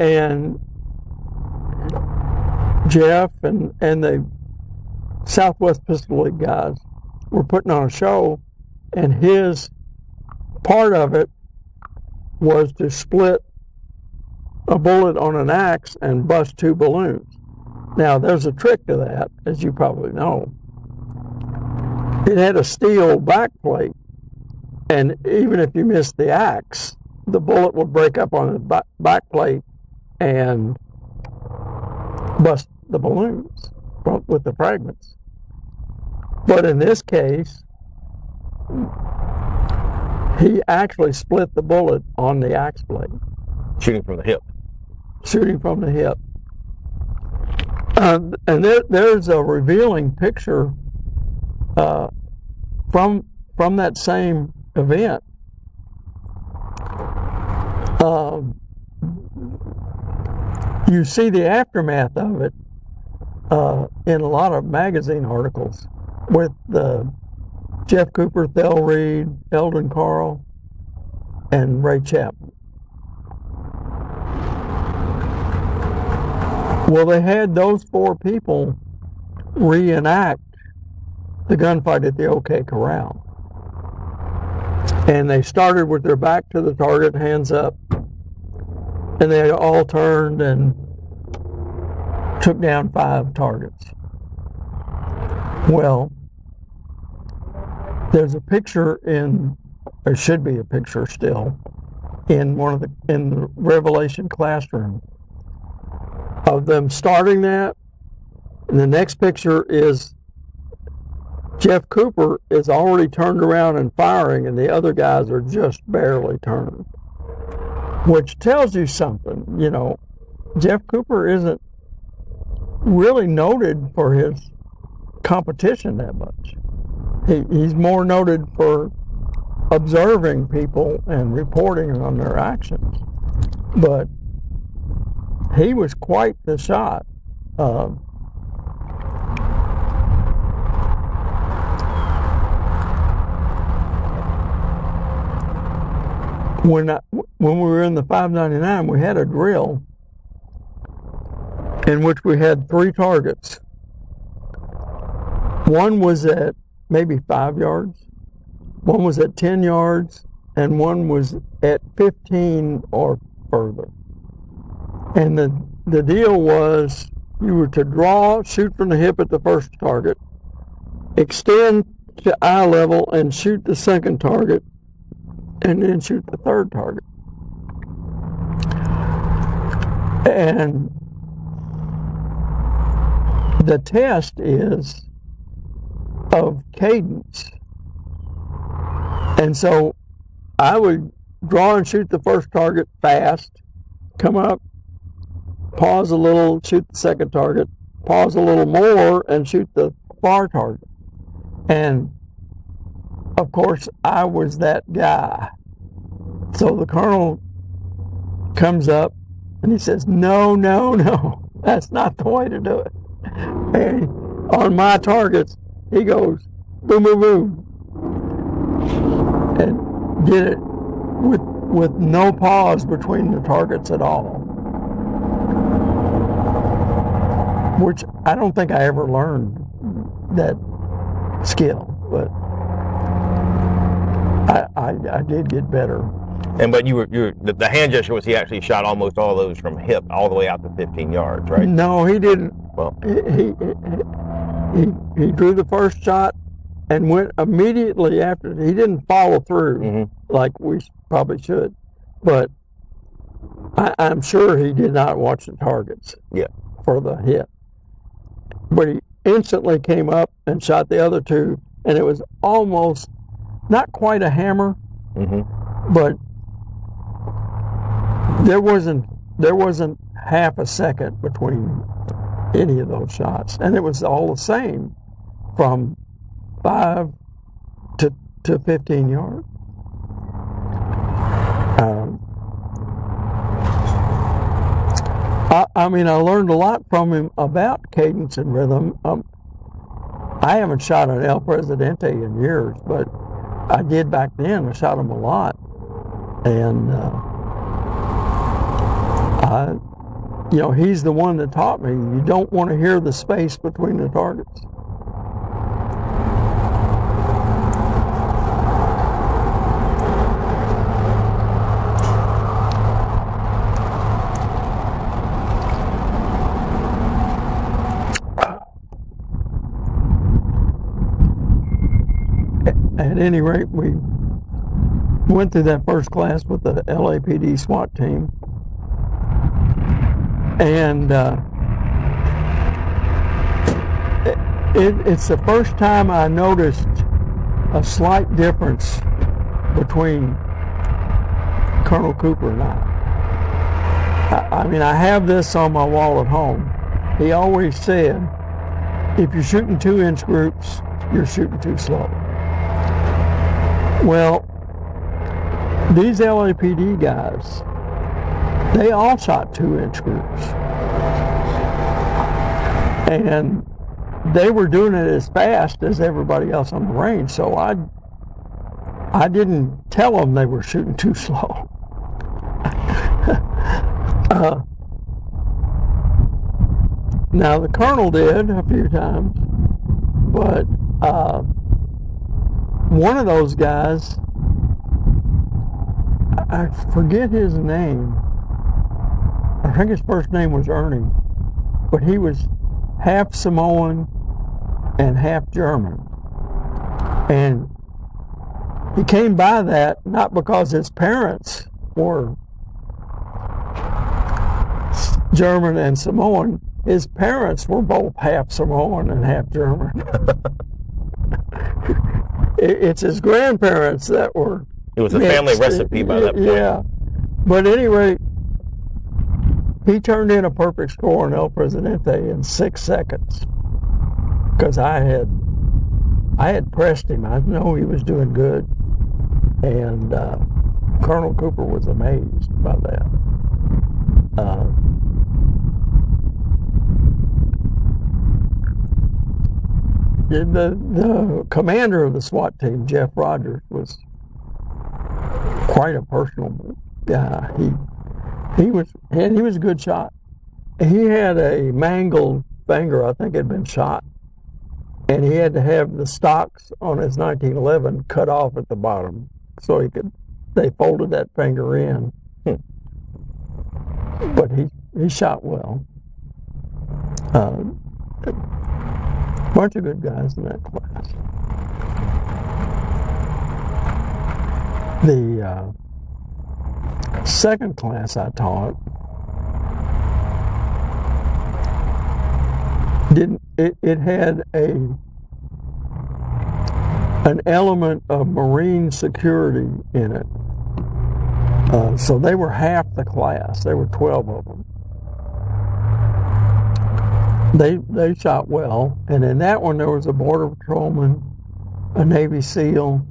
And Jeff and the Southwest Pistol League guys were putting on a show, and his part of it was to split a bullet on an axe and bust 2 balloons. Now, there's a trick to that, as you probably know. It had a steel backplate, and even if you missed the axe, the bullet would break up on the backplate and bust the balloons with the fragments. But in this case, he actually split the bullet on the axe blade. Shooting from the hip. Shooting from the hip. And there's a revealing picture from that same event. You see the aftermath of it in a lot of magazine articles with Jeff Cooper, Thel Reed, Eldon Carl, and Ray Chapman. Well, they had those 4 people reenact the gunfight at the OK Corral. And they started with their back to the target, hands up, and they all turned and took down 5 targets. Well, there's a picture there should be a picture still, in the Revelation classroom of them starting that. And the next picture is Jeff Cooper is already turned around and firing, and the other guys are just barely turned. Which tells you something, you know. Jeff Cooper isn't really noted for his competition that much. He's more noted for observing people and reporting on their actions. But he was quite the shot. When we were in the 599, we had a drill in which we had 3 targets. One was at maybe 5 yards, one was at 10 yards, and one was at 15 or further. And the deal was you were to shoot from the hip at the first target, extend to eye level and shoot the second target, and then shoot the third target. And the test is of cadence. And so I would draw and shoot the first target fast, come up, pause a little, shoot the second target, pause a little more, and shoot the far target. And of course, I was that guy. So the colonel comes up and he says, no, that's not the way to do it. And on my targets, he goes, boom, boom, boom. And did it with no pause between the targets at all. Which I don't think I ever learned that skill, but I did get better. But the hand gesture was he actually shot almost all those from hip all the way out to 15 yards, right? No, he didn't. Well, he drew the first shot and went immediately after. He didn't follow through like we probably should, but I'm sure he did not watch the targets for the hit. But he instantly came up and shot the other two, and it was almost not quite a hammer, but there wasn't half a second between any of those shots, and it was all the same from 5 to 15 yards. I learned a lot from him about cadence and rhythm. I haven't shot an El Presidente in years, but I did back then. I shot him a lot, and he's the one that taught me you don't want to hear the space between the targets. At any rate, we went through that first class with the LAPD SWAT team, and it's the first time I noticed a slight difference between Colonel Cooper and I have this on my wall at home. He always said, if you're shooting 2-inch groups, you're shooting too slow. Well, these LAPD guys, they all shot 2-inch groups. And they were doing it as fast as everybody else on the range, so I didn't tell them they were shooting too slow. Now, the colonel did a few times, but one of those guys, I forget his name. I think his first name was Ernie, but he was half Samoan and half German. And he came by that not because his parents were German and Samoan. His parents were both half Samoan and half German. It's his grandparents that were. It was a family recipe by that point. Yeah. But anyway, he turned in a perfect score on El Presidente in 6 seconds. Because I had pressed him. I know he was doing good. And Colonel Cooper was amazed by that. The commander of the SWAT team, Jeff Rogers, was quite a personal guy. He was a good shot. He had a mangled finger, I think had been shot, and he had to have the stocks on his 1911 cut off at the bottom so they folded that finger in. But he shot well. Bunch of good guys in that class. The second class I taught it had an element of Marine security in it. So they were half the class. There were 12 of them. They shot well, and in that one there was a border patrolman, a Navy SEAL,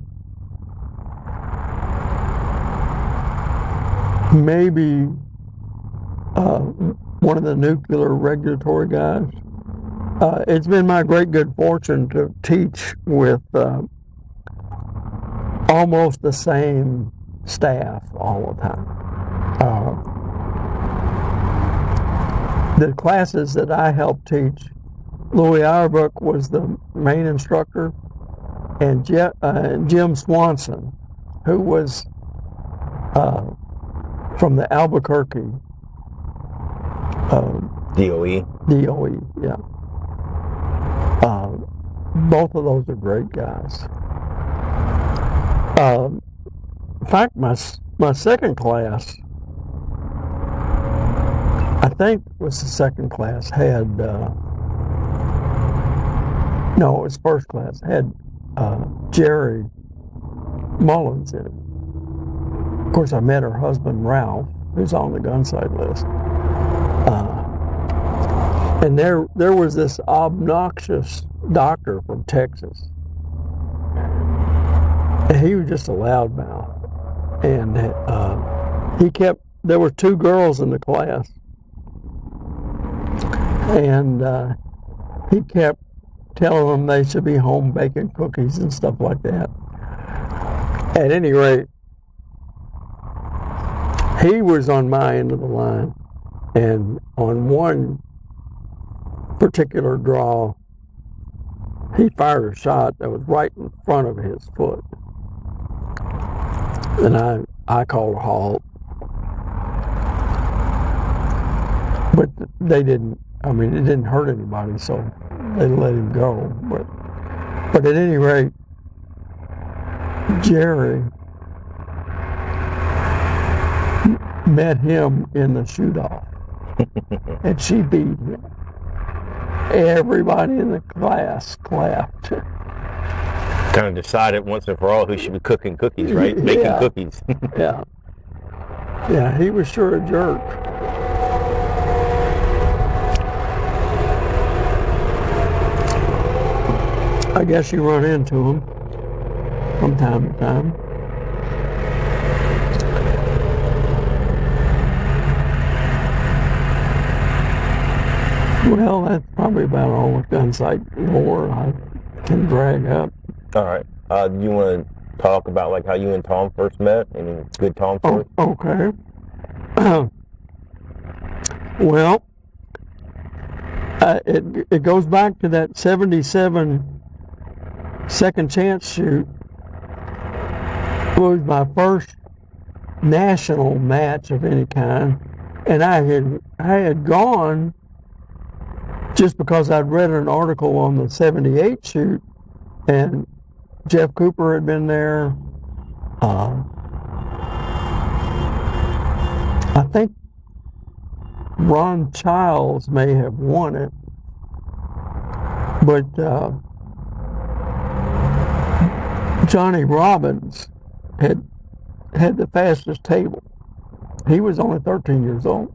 maybe one of the nuclear regulatory guys. It's been my great good fortune to teach with almost the same staff all the time. The classes that I helped teach, Louis Auerbach was the main instructor, and Jim Swanson, who was from the Albuquerque DOE. DOE, yeah. Both of those are great guys. In fact, my second class, I think it was the second class, had, no, it was first class, had Jerry Mullins in it. Of course, I met her husband, Ralph, who's on the Gunsight list. And there was this obnoxious doctor from Texas. And he was just a loudmouth. And there were two girls in the class. And he kept telling them they should be home baking cookies and stuff like that. At any rate, he was on my end of the line. And on one particular draw, he fired a shot that was right in front of his foot. And I called a halt. But they didn't, I mean, it didn't hurt anybody, so they let him go. But at any rate, Jerry met him in the shoot-off. And she beat him. Everybody in the class clapped. Kind of decided once and for all who should be cooking cookies, right? Making cookies. Yeah. Yeah, he was sure a jerk. I guess you run into him from time to time. Well, that's probably about all the Gunsight lore I can drag up. All right. Do you want to talk about like how you and Tom first met? Any good Tom stories? Oh, okay. Well, it goes back to that 77 second chance shoot. It was my first national match of any kind, and I had gone just because I'd read an article on the 78 shoot, and Jeff Cooper had been there. I think Ron Childs may have won it, but Johnny Robbins had the fastest table. He was only 13 years old.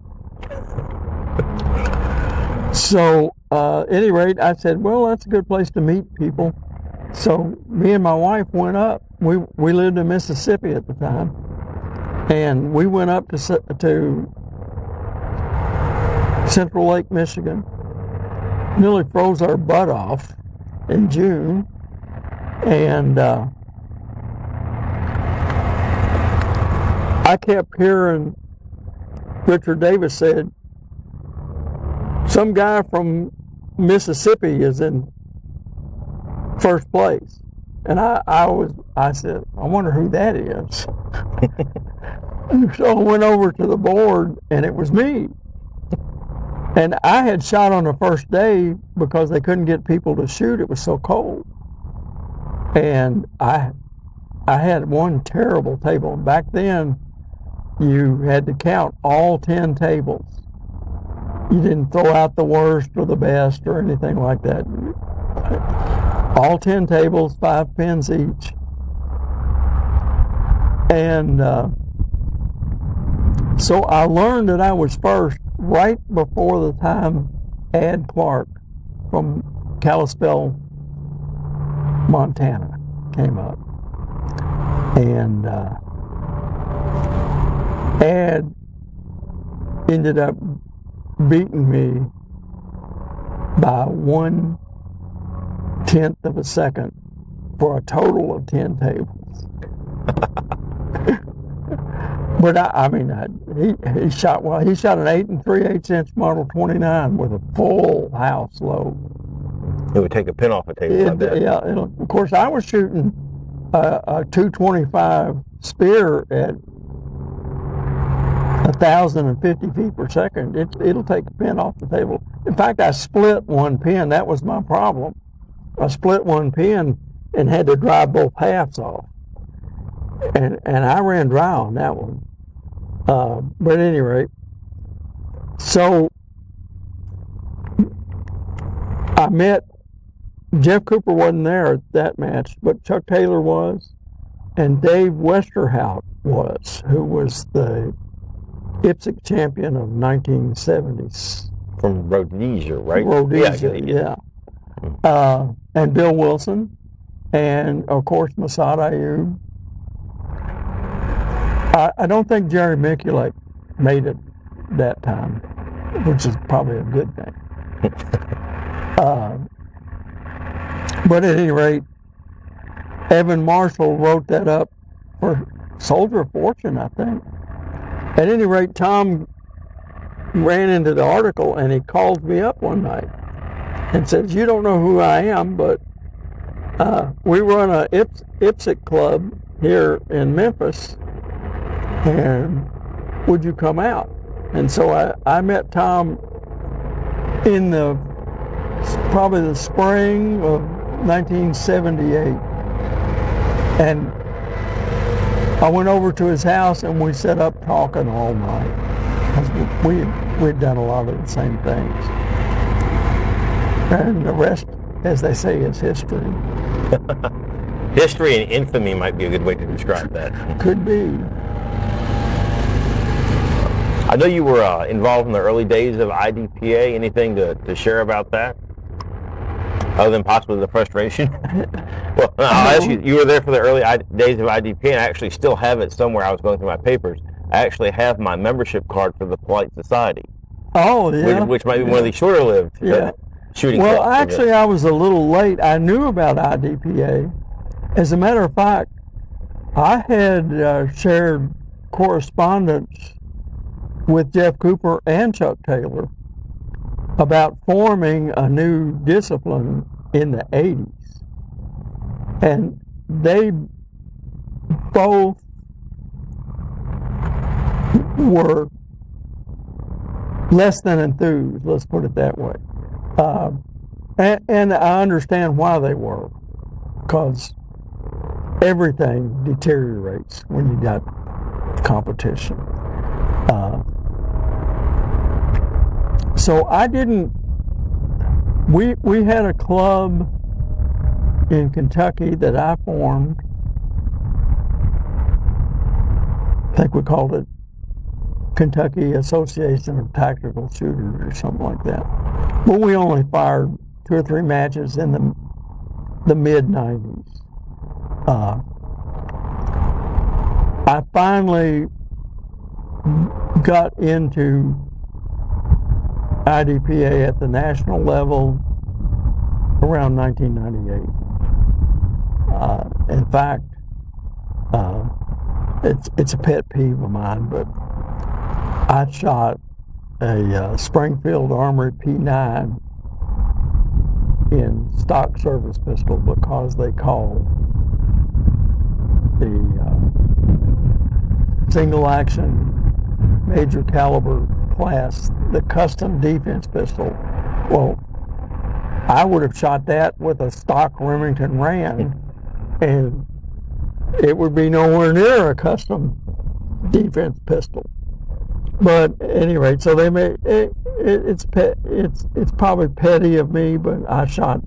So, at any rate, I said, well, that's a good place to meet people. So, me and my wife went up. We lived in Mississippi at the time. And we went up to Central Lake, Michigan. Nearly froze our butt off in June. And I kept hearing Richard Davis said, some guy from Mississippi is in first place. And I said, I wonder who that is. So I went over to the board and it was me. And I had shot on the first day because they couldn't get people to shoot. It was so cold. And I had one terrible table. Back then, you had to count all 10 tables. You didn't throw out the worst or the best or anything like that. All 10 tables, 5 pins each. And so I learned that I was first right before the time Ad Clark from Kalispell, Montana came up. And Ad ended up beating me by 1/10 of a second for a total of 10 tables. But he shot well. He shot an 8 3/8 inch Model 29 with a full house load. It would take a pin off a table like that. Yeah, of course I was shooting a 225 spear at 1,050 feet per second, it'll take a pin off the table. In fact, I split one pin. That was my problem. I split one pin and had to dry both halves off. And I ran dry on that one. But at any rate, so I met, Jeff Cooper wasn't there at that match, but Chuck Taylor was, and Dave Westerhout was, who was the IPSC champion of 1970s. From Rhodesia, right? Rhodesia, yeah. And Bill Wilson, and of course Masad Ayub. I don't think Jerry Mikulak made it that time, which is probably a good thing. But at any rate, Evan Marshall wrote that up for Soldier of Fortune, I think. At any rate, Tom ran into the article and he called me up one night and says, "You don't know who I am, but we run a IPSC club here in Memphis, and would you come out?" And so I met Tom in probably the spring of 1978. And I went over to his house and we set up talking all night. We'd done a lot of the same things. And the rest, as they say, is history. History and infamy might be a good way to describe that. Could be. I know you were involved in the early days of IDPA. Anything to share about that? Other than possibly the frustration? Well, I'll ask you, you were there for the early days of IDPA, and I actually still have it somewhere. I was going through my papers. I actually have my membership card for the Polite Society. Oh, yeah. Which might be one of the shorter-lived shooting clubs. Well, actually, I was a little late. I knew about IDPA. As a matter of fact, I had shared correspondence with Jeff Cooper and Chuck Taylor about forming a new discipline in the 80s. And they both were less than enthused, let's put it that way. And I understand why they were, because everything deteriorates when you got competition. So I didn't, we had a club in Kentucky that I formed. I think we called it Kentucky Association of Tactical Shooters or something like that. But we only fired 2 or 3 matches in the mid-90s. I finally got into IDPA at the national level around 1998. In fact, it's a pet peeve of mine, but I shot a Springfield Armory P9 in stock service pistol because they called the single action major caliber class the custom defense pistol. Well, I would have shot that with a stock Remington Rand, and it would be nowhere near a custom defense pistol. But at any rate, so they made it's probably petty of me, but I shot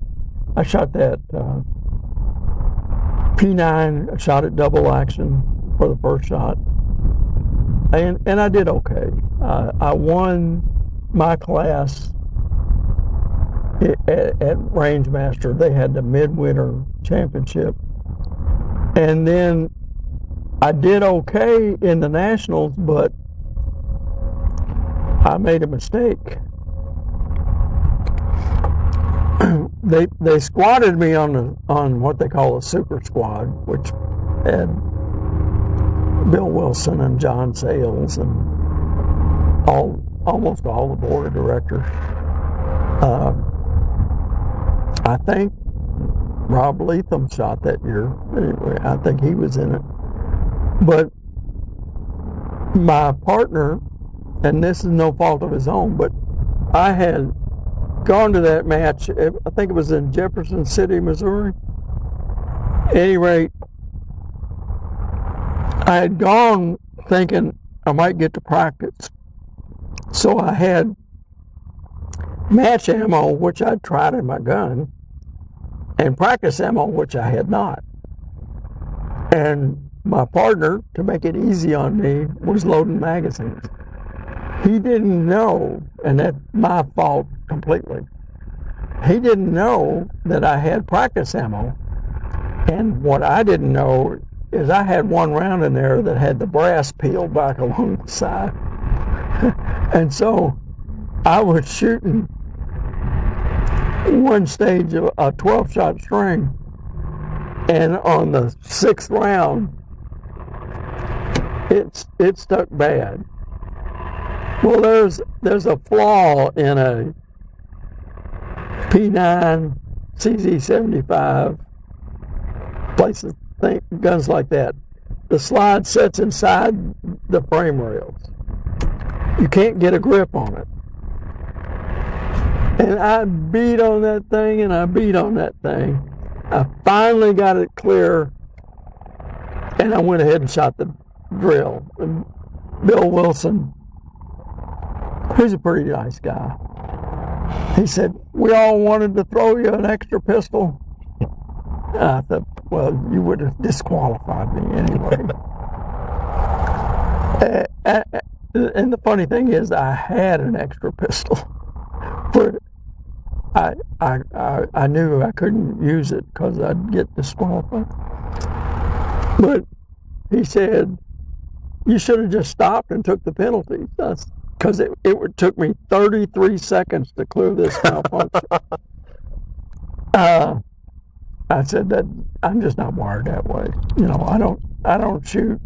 that P9. I shot it double action for the first shot, and I did okay. I won my class at Range Master. They had the midwinter championship, and then I did okay in the nationals, but I made a mistake. They squatted me on what they call a super squad, which had Bill Wilson and John Sayles and almost all the board of directors. I think Rob Leatham shot that year. Anyway, I think he was in it. But my partner, and this is no fault of his own, but I had gone to that match, I think it was in Jefferson City, Missouri. At any rate, I had gone thinking I might get to practice. So I had match ammo, which I'd tried in my gun, and practice ammo, which I had not. And my partner, to make it easy on me, was loading magazines. He didn't know, and that's my fault completely. He didn't know that I had practice ammo. And what I didn't know is I had one round in there that had the brass peeled back along the side. And so I was shooting one stage of a 12-shot string, and on the 6th round, it stuck bad. Well, there's a flaw in a P9, CZ75, places, guns like that. The slide sits inside the frame rails. You can't get a grip on it. And I beat on that thing, and I beat on that thing. I finally got it clear, and I went ahead and shot the drill. And Bill Wilson, who's a pretty nice guy, he said, "We all wanted to throw you an extra pistol." And I thought, well, you would have disqualified me anyway. And the funny thing is, I had an extra pistol, but I knew I couldn't use it because I'd get disqualified. But he said, "You should have just stopped and took the penalty." Because it took me 33 seconds to clear this malfunction. I said that I'm just not wired that way. You know, I don't shoot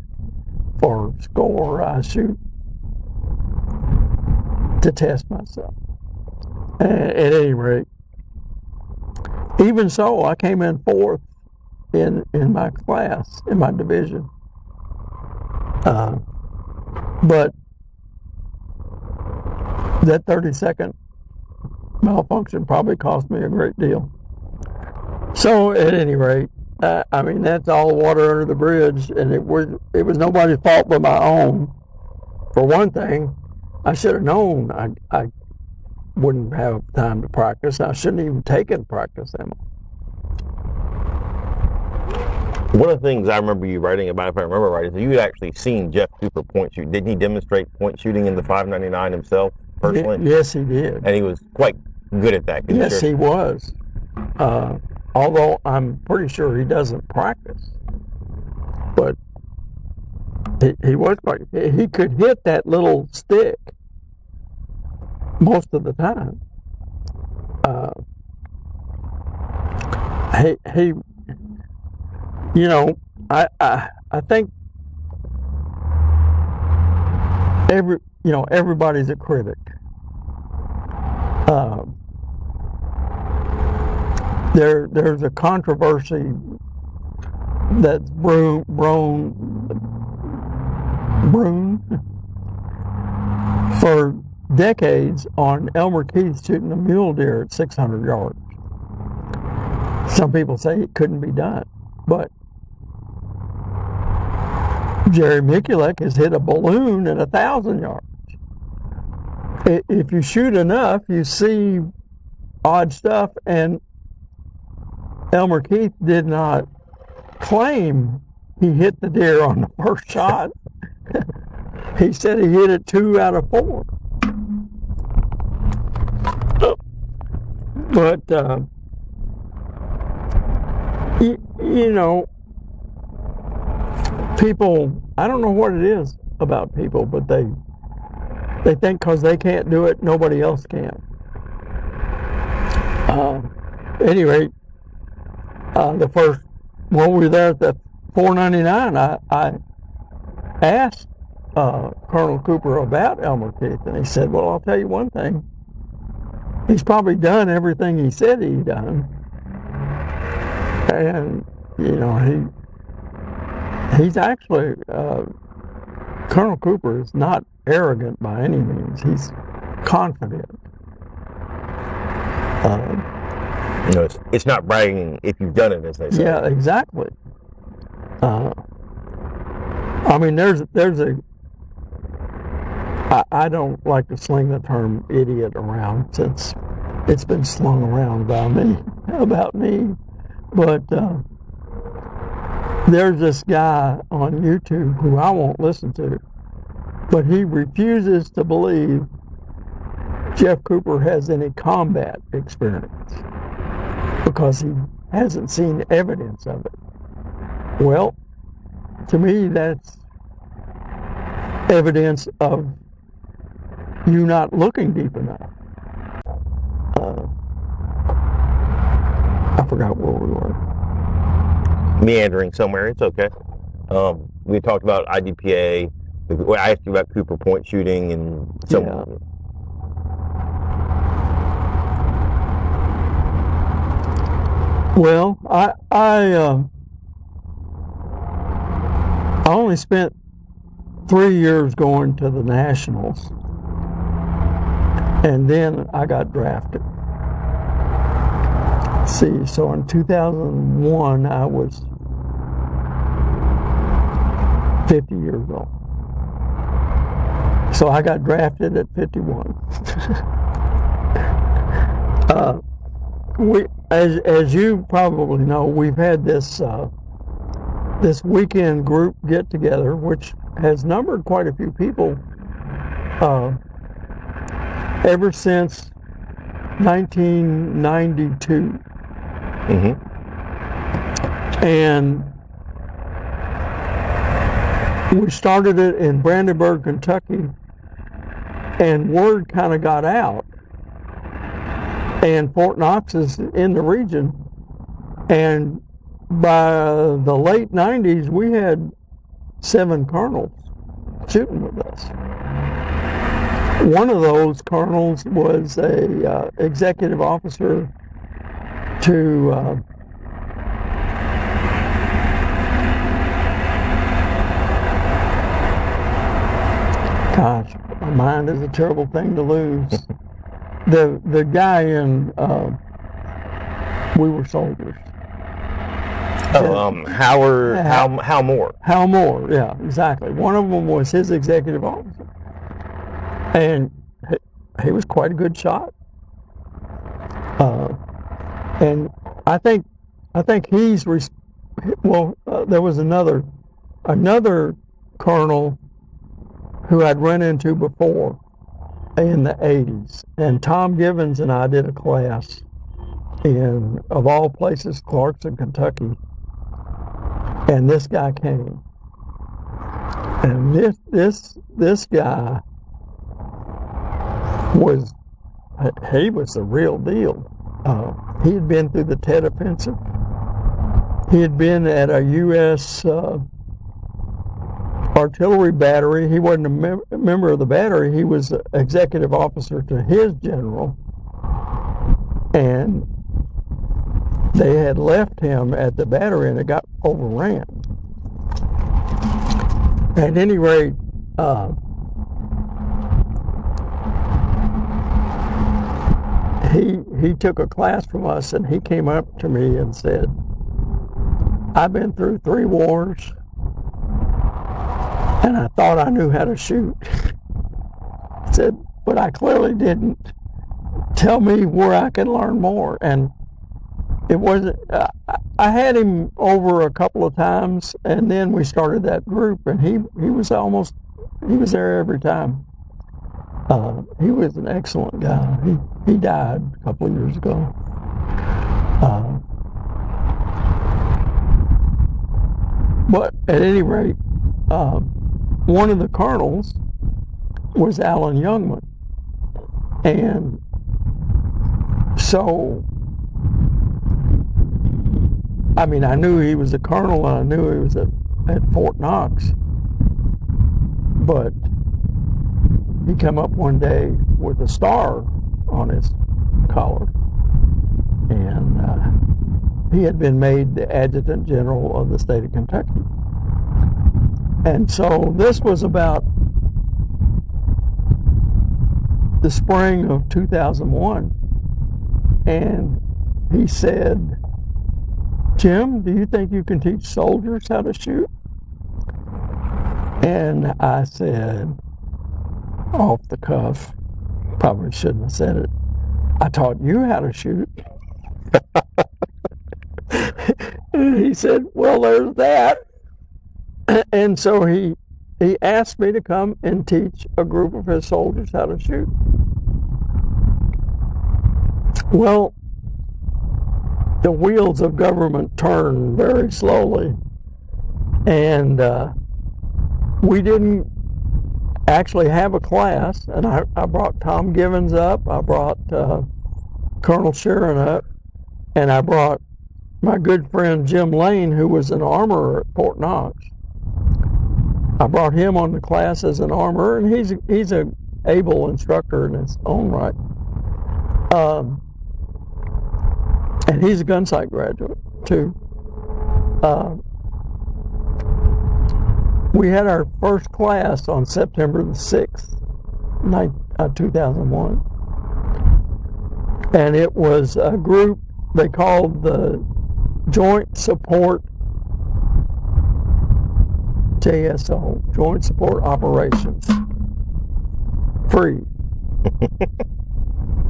for score. I shoot to test myself. At any rate, even so, I came in 4th in my class, in my division. But that 30-second malfunction probably cost me a great deal. So at any rate, I mean, that's all water under the bridge, and it was nobody's fault but my own. For one thing, I should have known I wouldn't have time to practice. I shouldn't even taken practice ammo. One of the things I remember you writing about, if I remember right, is that you had actually seen Jeff Cooper point shoot. Didn't he demonstrate point shooting in the 5.99 himself personally? Yes, he did. And he was quite good at that. Yes, he was. Although I'm pretty sure he doesn't practice. But he was quite, he could hit that little stick most of the time. He you know, I think everybody's a critic. There's a controversy that's brewed for decades on Elmer Keith shooting a mule deer at 600 yards. Some people say it couldn't be done, but Jerry Mikulek has hit a balloon at 1,000 yards. If you shoot enough, you see odd stuff, and Elmer Keith did not claim he hit the deer on the first shot. He said he hit it 2 out of 4. But, you know, people, I don't know what it is about people, but they think because they can't do it, nobody else can. Any rate, when we were there at the 499, I asked Colonel Cooper about Elmer Keith, and he said, "Well, I'll tell you one thing. He's probably done everything he said he'd done, and you know he's actually Colonel Cooper is not arrogant by any means. He's confident. It's not bragging if you've done it, as they say. Yeah, exactly. I mean, there's a. I don't like to sling the term idiot around, since it's been slung around about me. But there's this guy on YouTube who I won't listen to, but he refuses to believe Jeff Cooper has any combat experience because he hasn't seen evidence of it. Well, to me, that's evidence of you not looking deep enough. I forgot where we were. Meandering somewhere, it's okay. We talked about IDPA. I asked you about Cooper Point shooting and so on. Well, I only spent 3 years going to the Nationals, and then I got drafted. See, so in 2001, I was 50 years old. So I got drafted at 51. As you probably know, we've had this weekend group get together, which has numbered quite a few people ever since 1992. Mm-hmm. And we started it in Brandenburg, Kentucky, and word kind of got out. And Fort Knox is in the region, and by the late 90s, we had 7 colonels shooting with us. One of those colonels was a executive officer to gosh, my mind is a terrible thing to lose. The guy in We Were Soldiers. Howard, Hal Moore. Hal Moore, yeah, exactly. One of them was his executive officer, and he was quite a good shot. And I think he's there was another colonel who I'd run into before in the 80s, and Tom Givens and I did a class in, of all places, Clarkson, Kentucky, and this guy came, and this guy was the real deal. He had been through the Tet Offensive. He had been at a U.S. artillery battery. He wasn't a member of the battery. He was the executive officer to his general, and they had left him at the battery, and it got overran. At any rate, he took a class from us, and he came up to me and said, "I've been through 3 wars, and I thought I knew how to shoot." He said, "But I clearly didn't. Tell me where I can learn more." And it wasn't, I had him over a couple of times, and then we started that group, and he was there every time. He was an excellent guy. He died a couple of years ago. But at any rate, one of the colonels was Alan Youngman. And so, I mean, I knew he was a colonel, and I knew he was at Fort Knox. But he came up one day with a star on his collar, and he had been made the adjutant general of the state of Kentucky. And so this was about the spring of 2001. And he said, Jim, do you think you can teach soldiers how to shoot? And I said, off the cuff, probably shouldn't have said it, I taught you how to shoot. And he said, well, there's that. And so he asked me to come and teach a group of his soldiers how to shoot. Well, the wheels of government turn very slowly, and we didn't actually have a class. And I brought Tom Givens up, I brought Colonel Sharon up, and I brought my good friend Jim Lane, who was an armorer at Fort Knox. I brought him on the class as an armorer, and he's an able instructor in his own right. And he's a gun sight graduate too. We had our first class on September the 6th, 2001. And it was a group they called the Joint Support JSO, Joint Support Operations. Free.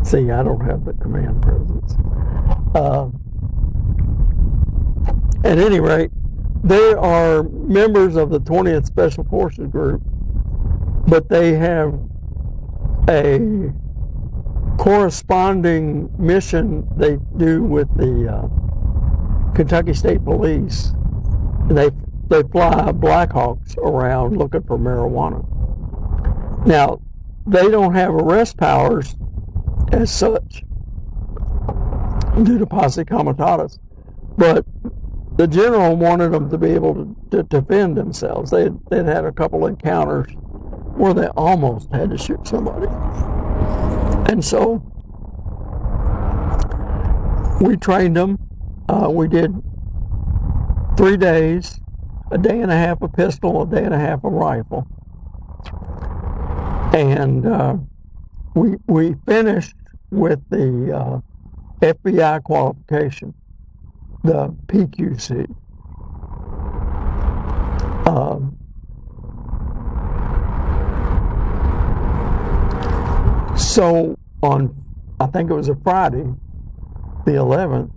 See, I don't have the command presence. At any rate, they are members of the 20th Special Forces Group, but they have a corresponding mission they do with the Kentucky State Police. And they fly Blackhawks around looking for marijuana. Now, they don't have arrest powers as such due to posse comitatus, but the general wanted them to be able to defend themselves. They'd had a couple encounters where they almost had to shoot somebody. And so we trained them. We did 3 days, a day and a half a pistol, a day and a half a rifle. And we finished with the FBI qualification, the PQC. So on, I think it was a Friday, the 11th,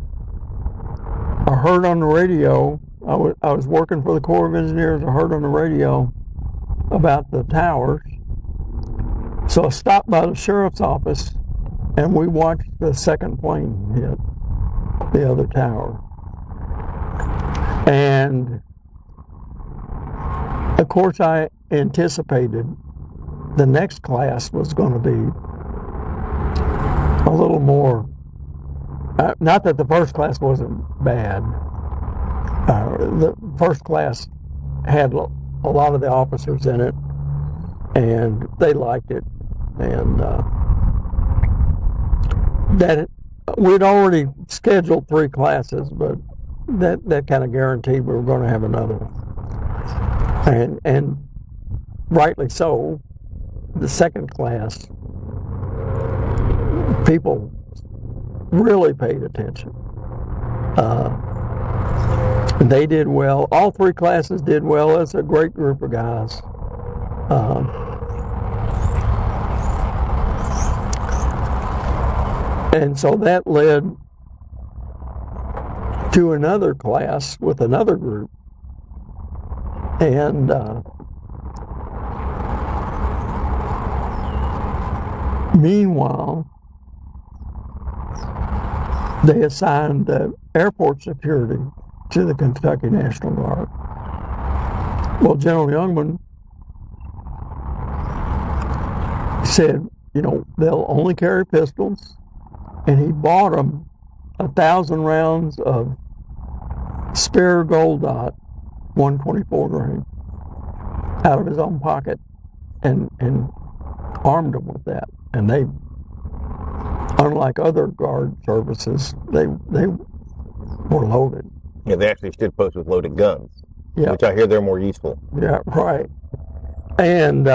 I heard on the radio, I was working for the Corps of Engineers, I heard on the radio about the towers. So I stopped by the sheriff's office and we watched the second plane hit the other tower. And of course I anticipated the next class was going to be a little more, not that the first class wasn't bad. The first class had a lot of the officers in it, and they liked it. And that we'd already scheduled 3 classes, but that kind of guaranteed we were going to have another one. And rightly so, the second class, people really paid attention. They did well. All 3 classes did well. It's a great group of guys. And so that led to another class with another group. And meanwhile, they assigned airport security to the Kentucky National Guard. Well, General Youngman said, they'll only carry pistols, and he bought them 1,000 rounds of spare Gold Dot 124 grain out of his own pocket and armed them with that. And they, unlike other guard services, they were loaded. Yeah, they actually stood post with loaded guns. Yeah. which I hear they're more useful. Yeah, right. And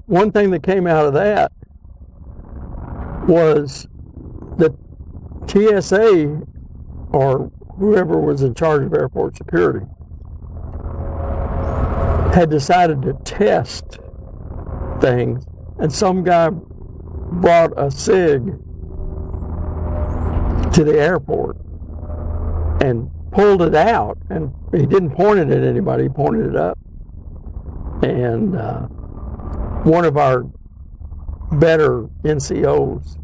one thing that came out of that was the TSA, or whoever was in charge of airport security, had decided to test things, and some guy brought a cig to the airport and pulled it out, and he didn't point it at anybody, he pointed it up. And one of our better NCOs,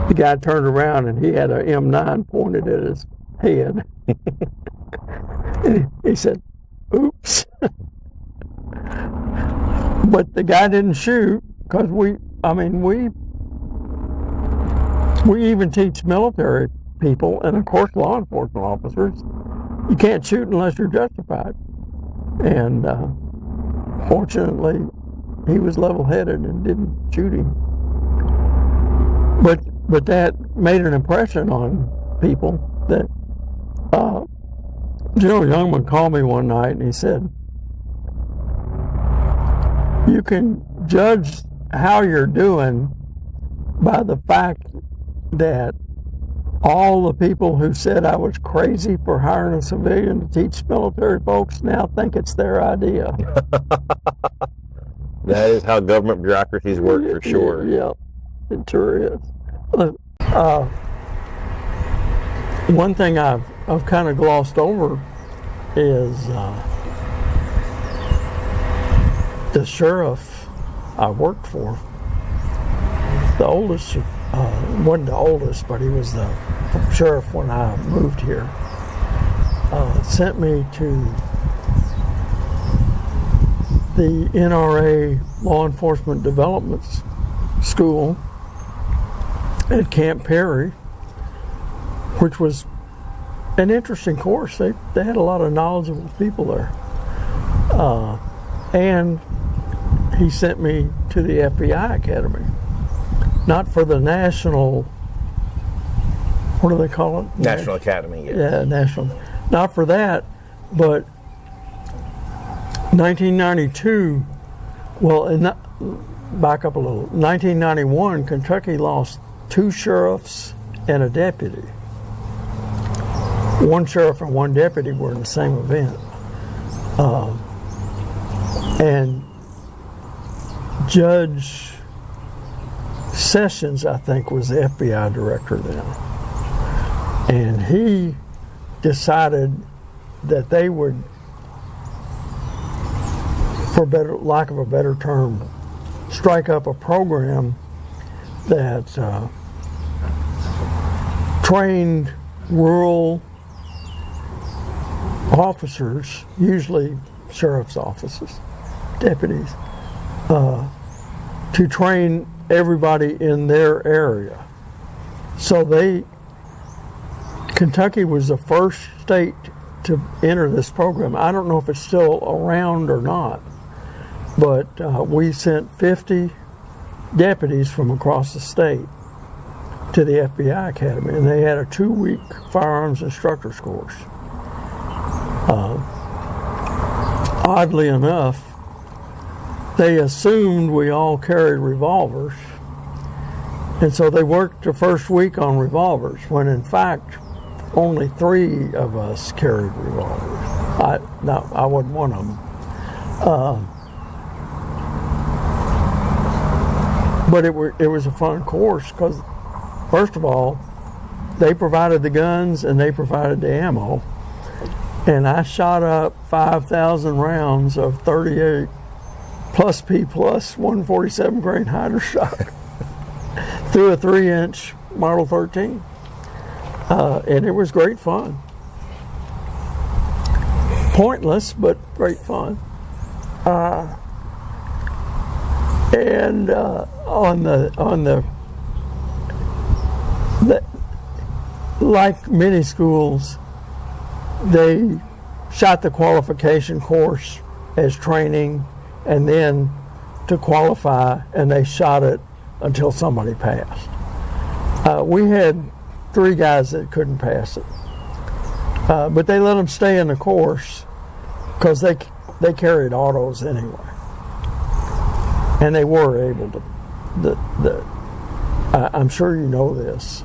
the guy turned around and he had an M9 pointed at his head. And he said, oops. But the guy didn't shoot, because we even teach military people, and of course law enforcement officers, you can't shoot unless you're justified. And fortunately, he was level-headed and didn't shoot him. But that made an impression on people. That General Youngman called me one night and he said, you can judge how you're doing by the fact that all the people who said I was crazy for hiring a civilian to teach military folks now think it's their idea. That is how government bureaucracies work, for sure. Yeah, it sure is. One thing I've kind of glossed over is the sheriff I worked for. The oldest, wasn't the oldest, but he was the sheriff when I moved here. Sent me to the NRA Law Enforcement Development School at Camp Perry, which was an interesting course. They had a lot of knowledgeable people there. And he sent me to the FBI Academy. Not for the national, what do they call it? National Academy. Yeah, national. Not for that, but 1992, back up a little. 1991, Kentucky lost 2 sheriffs and a deputy. 1 sheriff and 1 deputy were in the same event. And Judge Sessions, I think, was the FBI director then. And he decided that they would, for lack of a better term, strike up a program that trained rural officers, usually sheriff's offices, deputies, to train everybody in their area. So Kentucky was the first state to enter this program. I don't know if it's still around or not, but we sent 50 deputies from across the state to the FBI Academy, and they had a 2-week firearms instructor's course. Oddly enough, they assumed we all carried revolvers, and so they worked the first week on revolvers, when in fact only 3 of us carried revolvers. I wasn't one of them. But it was a fun course, because first of all, they provided the guns and they provided the ammo, and I shot up 5,000 rounds of 38 plus P plus 147 grain hider shot through a 3-inch Model 13, and it was great fun. Pointless, but great fun. And on the like many schools, they shot the qualification course as training, and then to qualify, and they shot it until somebody passed. We had 3 guys that couldn't pass it. But they let them stay in the course because they carried autos anyway, and they were able to. I'm sure you know this.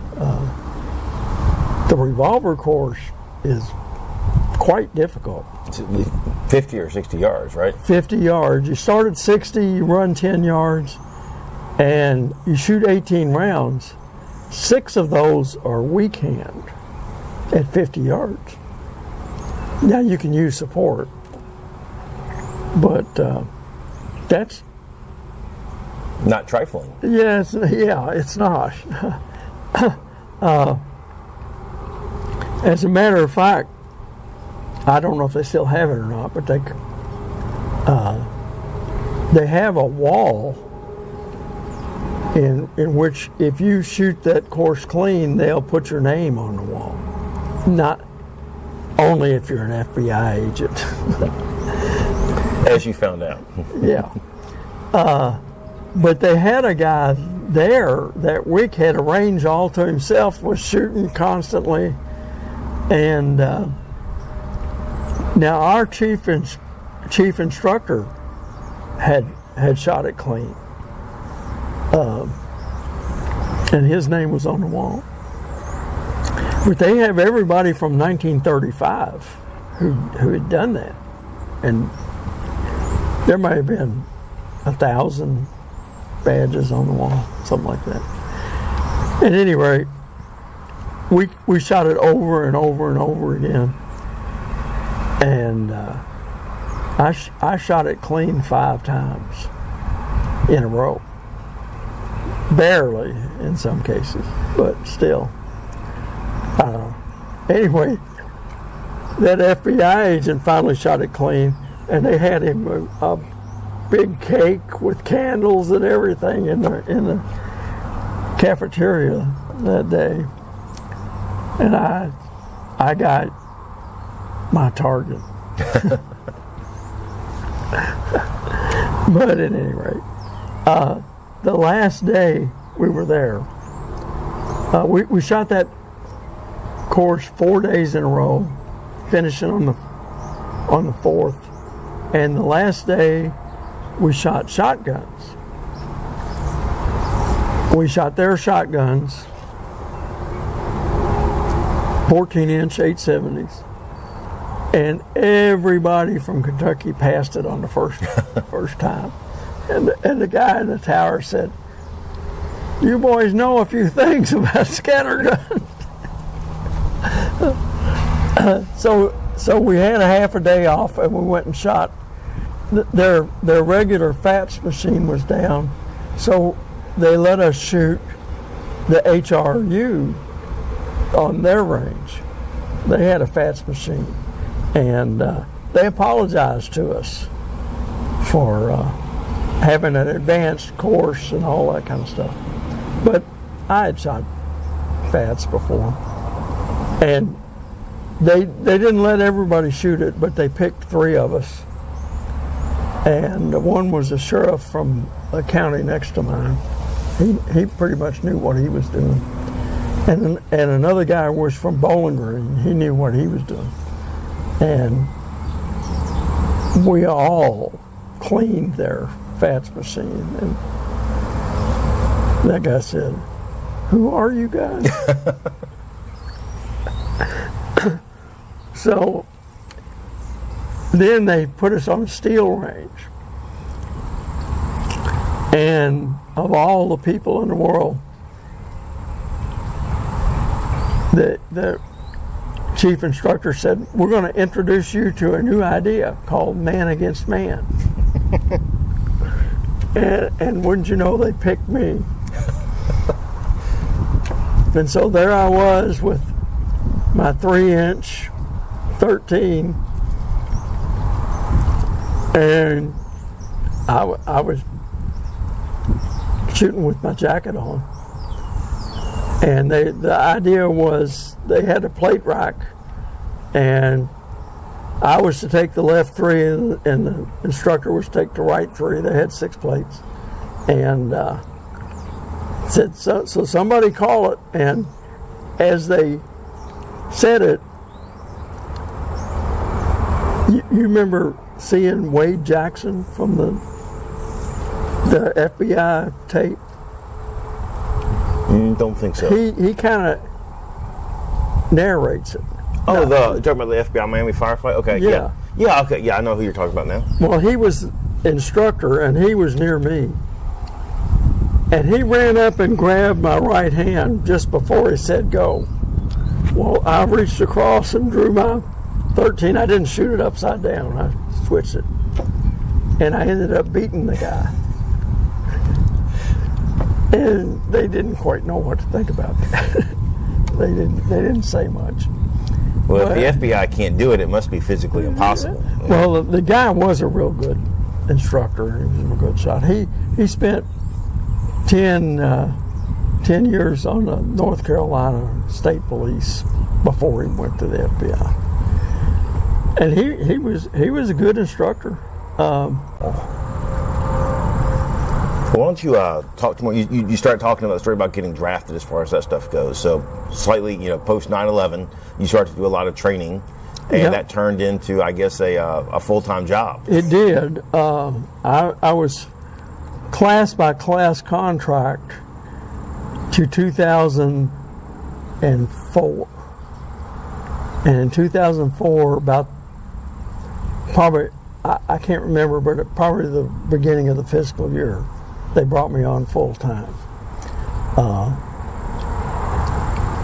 The revolver course is quite difficult. It's at least 50 or 60 yards, right? 50 yards. You start at 60, you run 10 yards, and you shoot 18 rounds. 6 of those are weak hand at 50 yards. Now you can use support, but that's Not trifling. yes, yeah, it's not. As a matter of fact, I don't know if they still have it or not, but they have a wall in which if you shoot that course clean, they'll put your name on the wall. Not only if you're an FBI agent. As you found out. Yeah. But they had a guy there that week had a range all to himself, was shooting constantly. And now our chief instructor had shot it clean. And his name was on the wall. But they have everybody from 1935 who had done that. And there may have been 1,000 badges on the wall, something like that. At any rate, we shot it over and over and over again. And I shot it clean 5 times in a row. Barely in some cases, but still. Anyway, that FBI agent finally shot it clean, and they had him a big cake with candles and everything in the cafeteria that day. And I got my target. But at any rate, the last day we were there, we shot that course 4 days in a row, finishing on the 4th. And the last day we shot shotguns. We shot their shotguns, 14-inch 870s, and everybody from Kentucky passed it on the first time. And the guy in the tower said, "You boys know a few things about scatterguns." So we had a half a day off, and we went and shot. Their regular FATS machine was down, so they let us shoot the HRU on their range. They had a FATS machine, and they apologized to us for having an advanced course and all that kind of stuff. But I had shot FATS before, and they didn't let everybody shoot it, but they picked 3 of us. And one was a sheriff from a county next to mine. He pretty much knew what he was doing. And another guy was from Bowling Green. He knew what he was doing. And we all cleaned their FATS machine. And that guy said, "Who are you guys?" So then they put us on a steel range. And of all the people in the world, the chief instructor said, "We're going to introduce you to a new idea called man against man." and wouldn't you know, they picked me. And so there I was with my 3-inch 13, and I was shooting with my jacket on. And the idea was they had a plate rack, and I was to take the left 3, and the instructor was to take the right 3. They had 6 plates, and said, so somebody call it. And as they said it, You remember seeing Wade Jackson from the FBI tape? Don't think so. He kind of narrates it. Oh, you're talking about the FBI Miami firefight? Okay, Yeah. Yeah, okay, yeah, I know who you're talking about now. Well, he was instructor, and he was near me. And he ran up and grabbed my right hand just before he said go. Well, I reached across and drew my 13. I didn't shoot it upside down. I switched it. And I ended up beating the guy. And they didn't quite know what to think about that. They didn't say much. Well, if the FBI can't do it, it must be physically impossible. Well, the guy was a real good instructor. He was a good shot. He spent 10 years on the North Carolina State Police before he went to the FBI. And he was a good instructor. Why don't you talk to more? You start talking about the story about getting drafted as far as that stuff goes. So slightly, post 9/11, you started to do a lot of training, and that turned into, I guess, a full-time job. It did. I was class by class contract to 2004, and in 2004, about probably I can't remember, but probably the beginning of the fiscal year, they brought me on full time.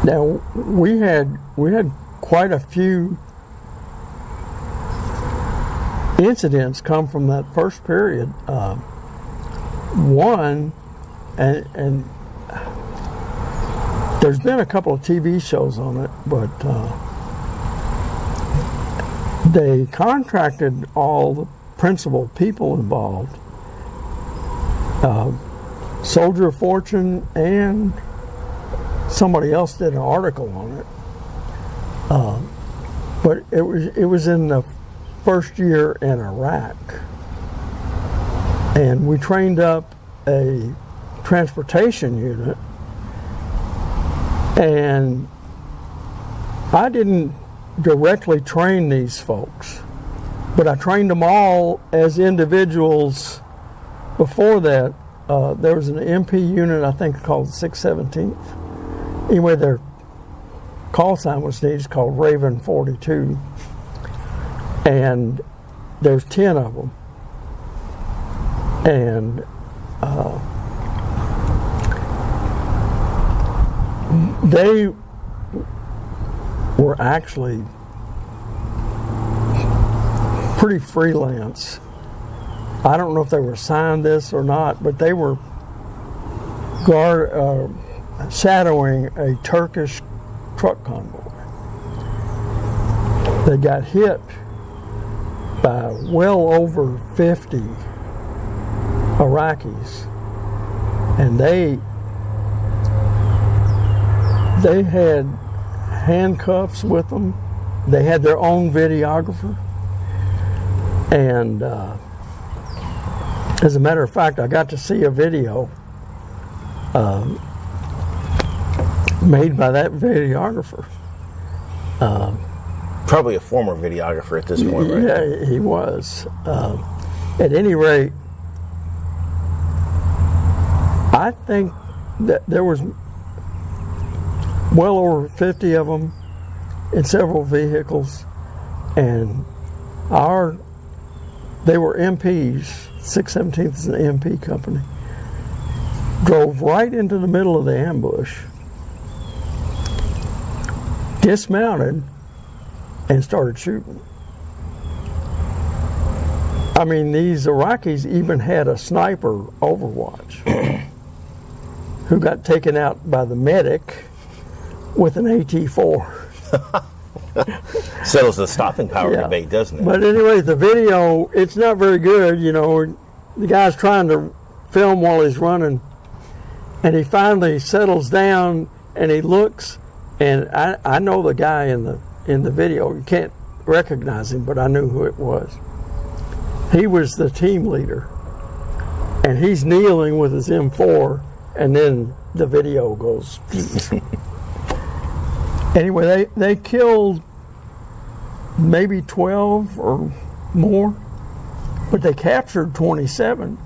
Now we had quite a few incidents come from that first period. One, and there's been a couple of TV shows on it, but they contracted all the principal people involved. Soldier of Fortune and somebody else did an article on it. But it was in the first year in Iraq, and we trained up a transportation unit, and I didn't directly train these folks, but I trained them all as individuals. Before that, there was an MP unit, I think, called 617th. Anyway, their call sign was needed, called Raven 42. And there's 10 of them. And they were actually pretty freelance. I don't know if they were assigned this or not, but they were shadowing a Turkish truck convoy. They got hit by well over 50 Iraqis, and they had handcuffs with them. They had their own videographer, and as a matter of fact, I got to see a video made by that videographer. Probably a former videographer at this point, right? Yeah, he was. At any rate, I think that there was well over 50 of them in several vehicles, and they were MPs. 617th is an MP company. Drove right into the middle of the ambush, dismounted, and started shooting. I mean, these Iraqis even had a sniper overwatch who got taken out by the medic with an AT-4. Settles the stopping power debate, doesn't it? But anyway, the video, it's not very good. The guy's trying to film while he's running, and he finally settles down and he looks, and I know the guy in the video. You can't recognize him, but I knew who it was. He was the team leader, and he's kneeling with his M4, and then the video goes. Anyway, they killed maybe 12 or more, but they captured 27.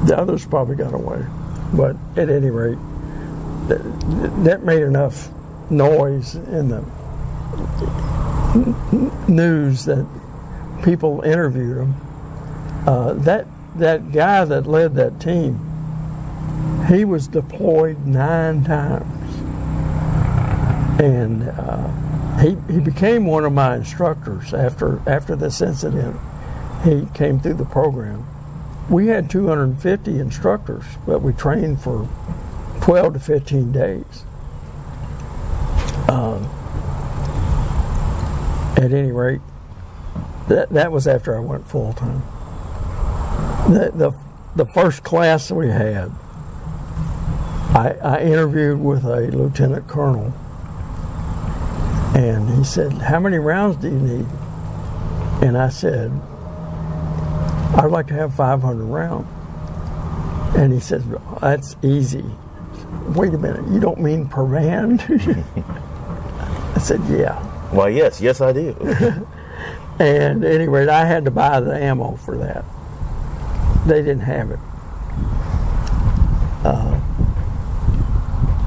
The others probably got away, but at any rate, that made enough noise in the news that people interviewed them. That guy that led that team, he was deployed 9 times, and he became one of my instructors after this incident. He came through the program. We had 250 instructors, but we trained for 12 to 15 days. At any rate, that was after I went full time. The first class we had, I interviewed with a lieutenant colonel, and he said, "How many rounds do you need?" And I said, "I'd like to have 500 rounds." And he said, "That's easy." Wait a minute, you don't mean per man? I said, "Yeah." Well, yes, I do. And at any rate, I had to buy the ammo for that. They didn't have it.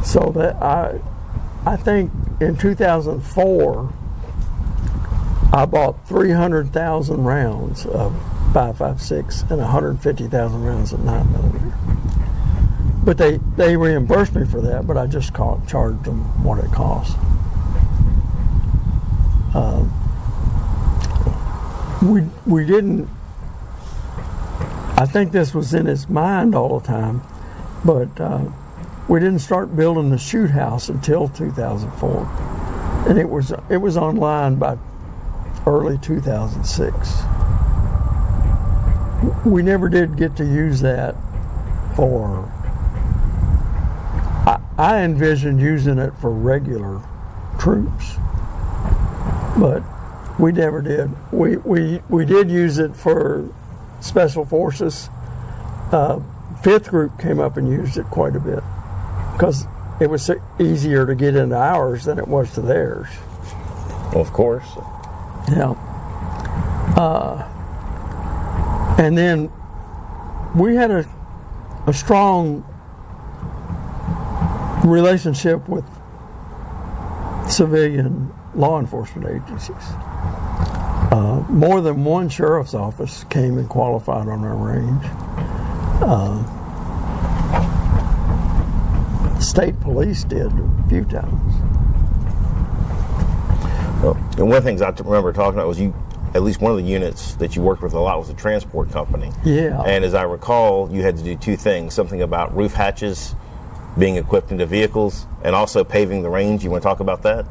So that I think in 2004, I bought 300,000 rounds of 5.56 and 150,000 rounds of 9mm. But they reimbursed me for that, but I just charged them what it cost. We didn't, I think this was in his mind all the time, but we didn't start building the shoot house until 2004. And it was online by early 2006. We never did get to use that for, I envisioned using it for regular troops, but we never did. We did use it for special forces. 5th group came up and used it quite a bit because it was easier to get into ours than it was to theirs. Well, of course. Yeah. And then we had a strong relationship with civilian law enforcement agencies. More than one sheriff's office came and qualified on our range. State police did a few times. Well, and one of the things I remember talking about was at least one of the units that you worked with a lot was a transport company. Yeah. And as I recall, you had to do 2 things, something about roof hatches being equipped into vehicles and also paving the range. You want to talk about that?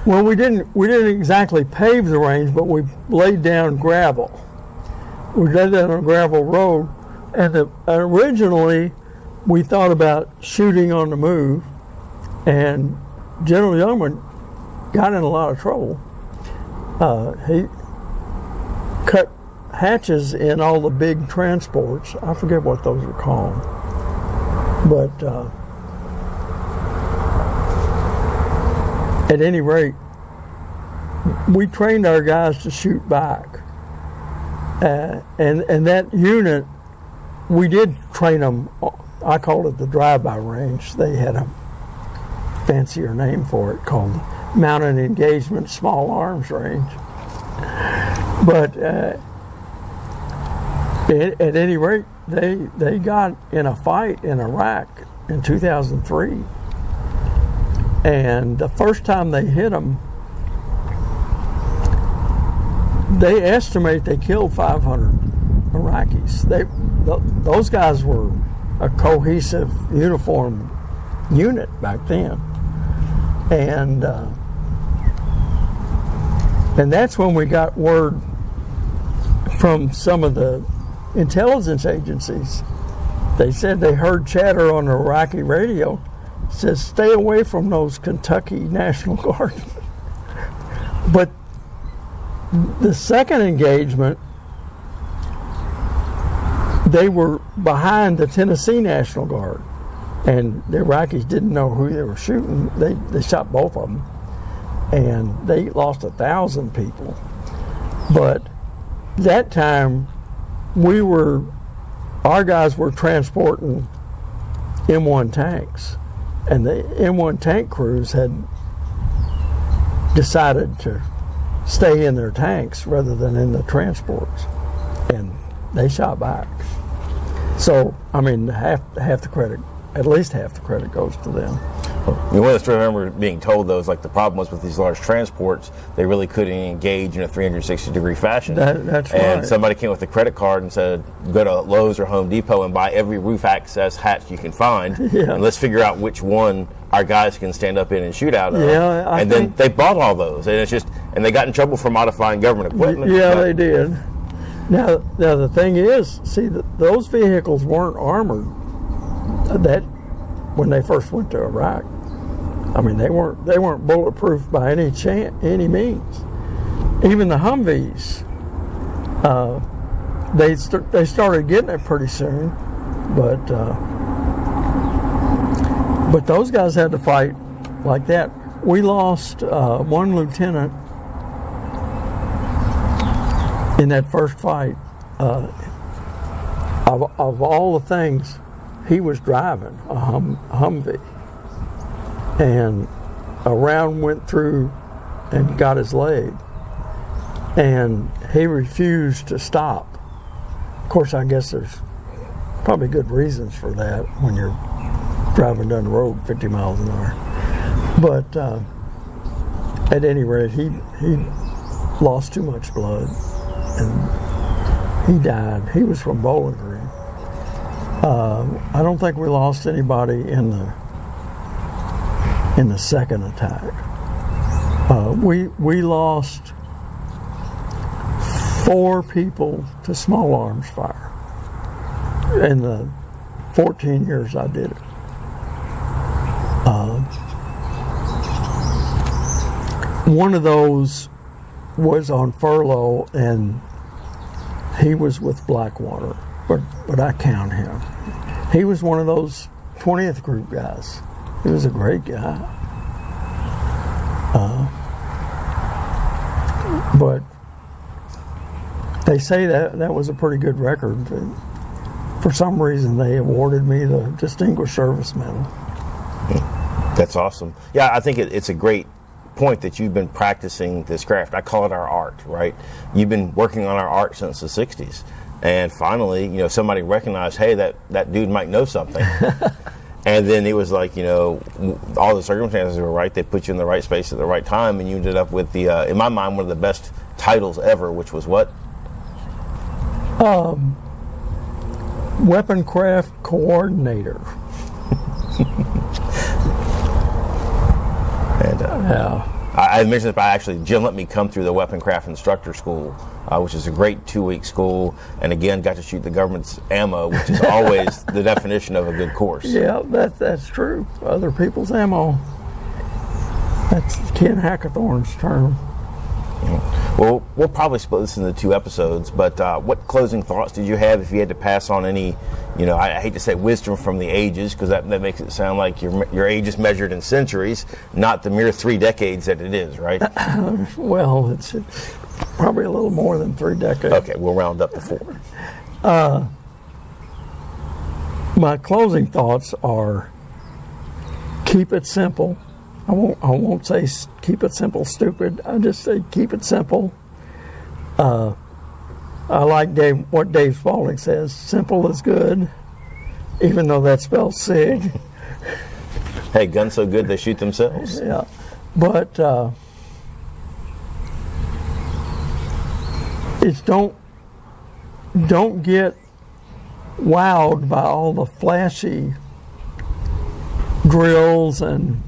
Well, we didn't exactly pave the range, but we laid down gravel. We laid down a gravel road, and originally we thought about shooting on the move, and General Youngman got in a lot of trouble. He cut hatches in all the big transports. I forget what those are called, but at any rate, we trained our guys to shoot back. And that unit, we did train them, I called it the drive-by range. They had a fancier name for it called Mounted Engagement Small Arms Range. But at any rate, they got in a fight in Iraq in 2003. And the first time they hit them, they estimate they killed 500 Iraqis. Those guys were a cohesive, uniform unit back then. And that's when we got word from some of the intelligence agencies. They said they heard chatter on the Iraqi radio. It says, stay away from those Kentucky National Guard. But the second engagement, they were behind the Tennessee National Guard, and the Iraqis didn't know who they were shooting. They shot both of them, and they lost 1,000 people. But that time, our guys were transporting M1 tanks, and the M1 tank crews had decided to stay in their tanks rather than in the transports, and they shot back. So, I mean, half the credit, at least half the credit goes to them. One of the stories I remember being told, though, is like the problem was with these large transports, they really couldn't engage in a 360-degree fashion. That's right. And somebody came with a credit card and said, go to Lowe's or Home Depot and buy every roof access hatch you can find, and let's figure out which one our guys can stand up in and shoot out of. Yeah, then they bought all those, and they got in trouble for modifying government equipment. Yeah, they did. Now the thing is, see, those vehicles weren't armored when they first went to Iraq. I mean, they weren't bulletproof by any means. Even the Humvees, they started getting it pretty soon, but those guys had to fight like that. We lost one lieutenant in that first fight. Of all the things, he was driving a Humvee, and a round went through and got his leg, and he refused to stop. Of course, I guess there's probably good reasons for that when you're driving down the road 50 miles an hour. But at any rate, he lost too much blood, and he died. He was from Bowling Green. I don't think we lost anybody in the second attack. We lost 4 people to small arms fire in the 14 years I did it. One of those was on furlough, and he was with Blackwater, but I count him. He was one of those 20th group guys. He was a great guy. But they say that was a pretty good record. For some reason, they awarded me the Distinguished Service Medal. That's awesome. Yeah, I think it's a great point that you've been practicing this craft. I call it our art, right? You've been working on our art since the 60s. And finally, somebody recognized, hey, that dude might know something. And then it was like, all the circumstances were right. They put you in the right space at the right time, and you ended up with the, in my mind, one of the best titles ever, which was what? Weapon Craft Coordinator. And I mentioned this, but actually, Jim let me come through the Weapon Craft Instructor School, which is a great 2-week school, and again, got to shoot the government's ammo, which is always the definition of a good course. Yeah, that's true. Other people's ammo. That's Ken Hackathorn's term. Well, we'll probably split this into 2 episodes, but what closing thoughts did you have if you had to pass on any, I hate to say wisdom from the ages, because that makes it sound like your age is measured in centuries, not the mere 3 decades that it is, right? Well, it's probably a little more than 3 decades. Okay, we'll round up to 4. My closing thoughts are: keep it simple. I won't say keep it simple, stupid. I just say keep it simple. I like what Dave Spalding says. Simple is good, even though that spells SIG. Hey, guns so good they shoot themselves. Yeah, but it's don't get wowed by all the flashy drills and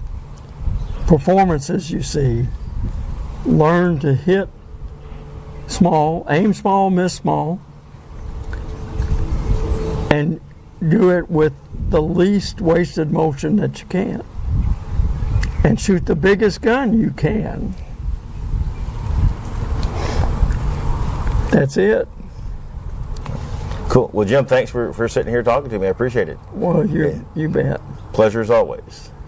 performances you see. Learn to hit small, aim small, miss small, and do it with the least wasted motion that you can, and shoot the biggest gun you can. That's it. Cool. Well, Jim, thanks for sitting here talking to me. I appreciate it. Well, you bet. Pleasure as always.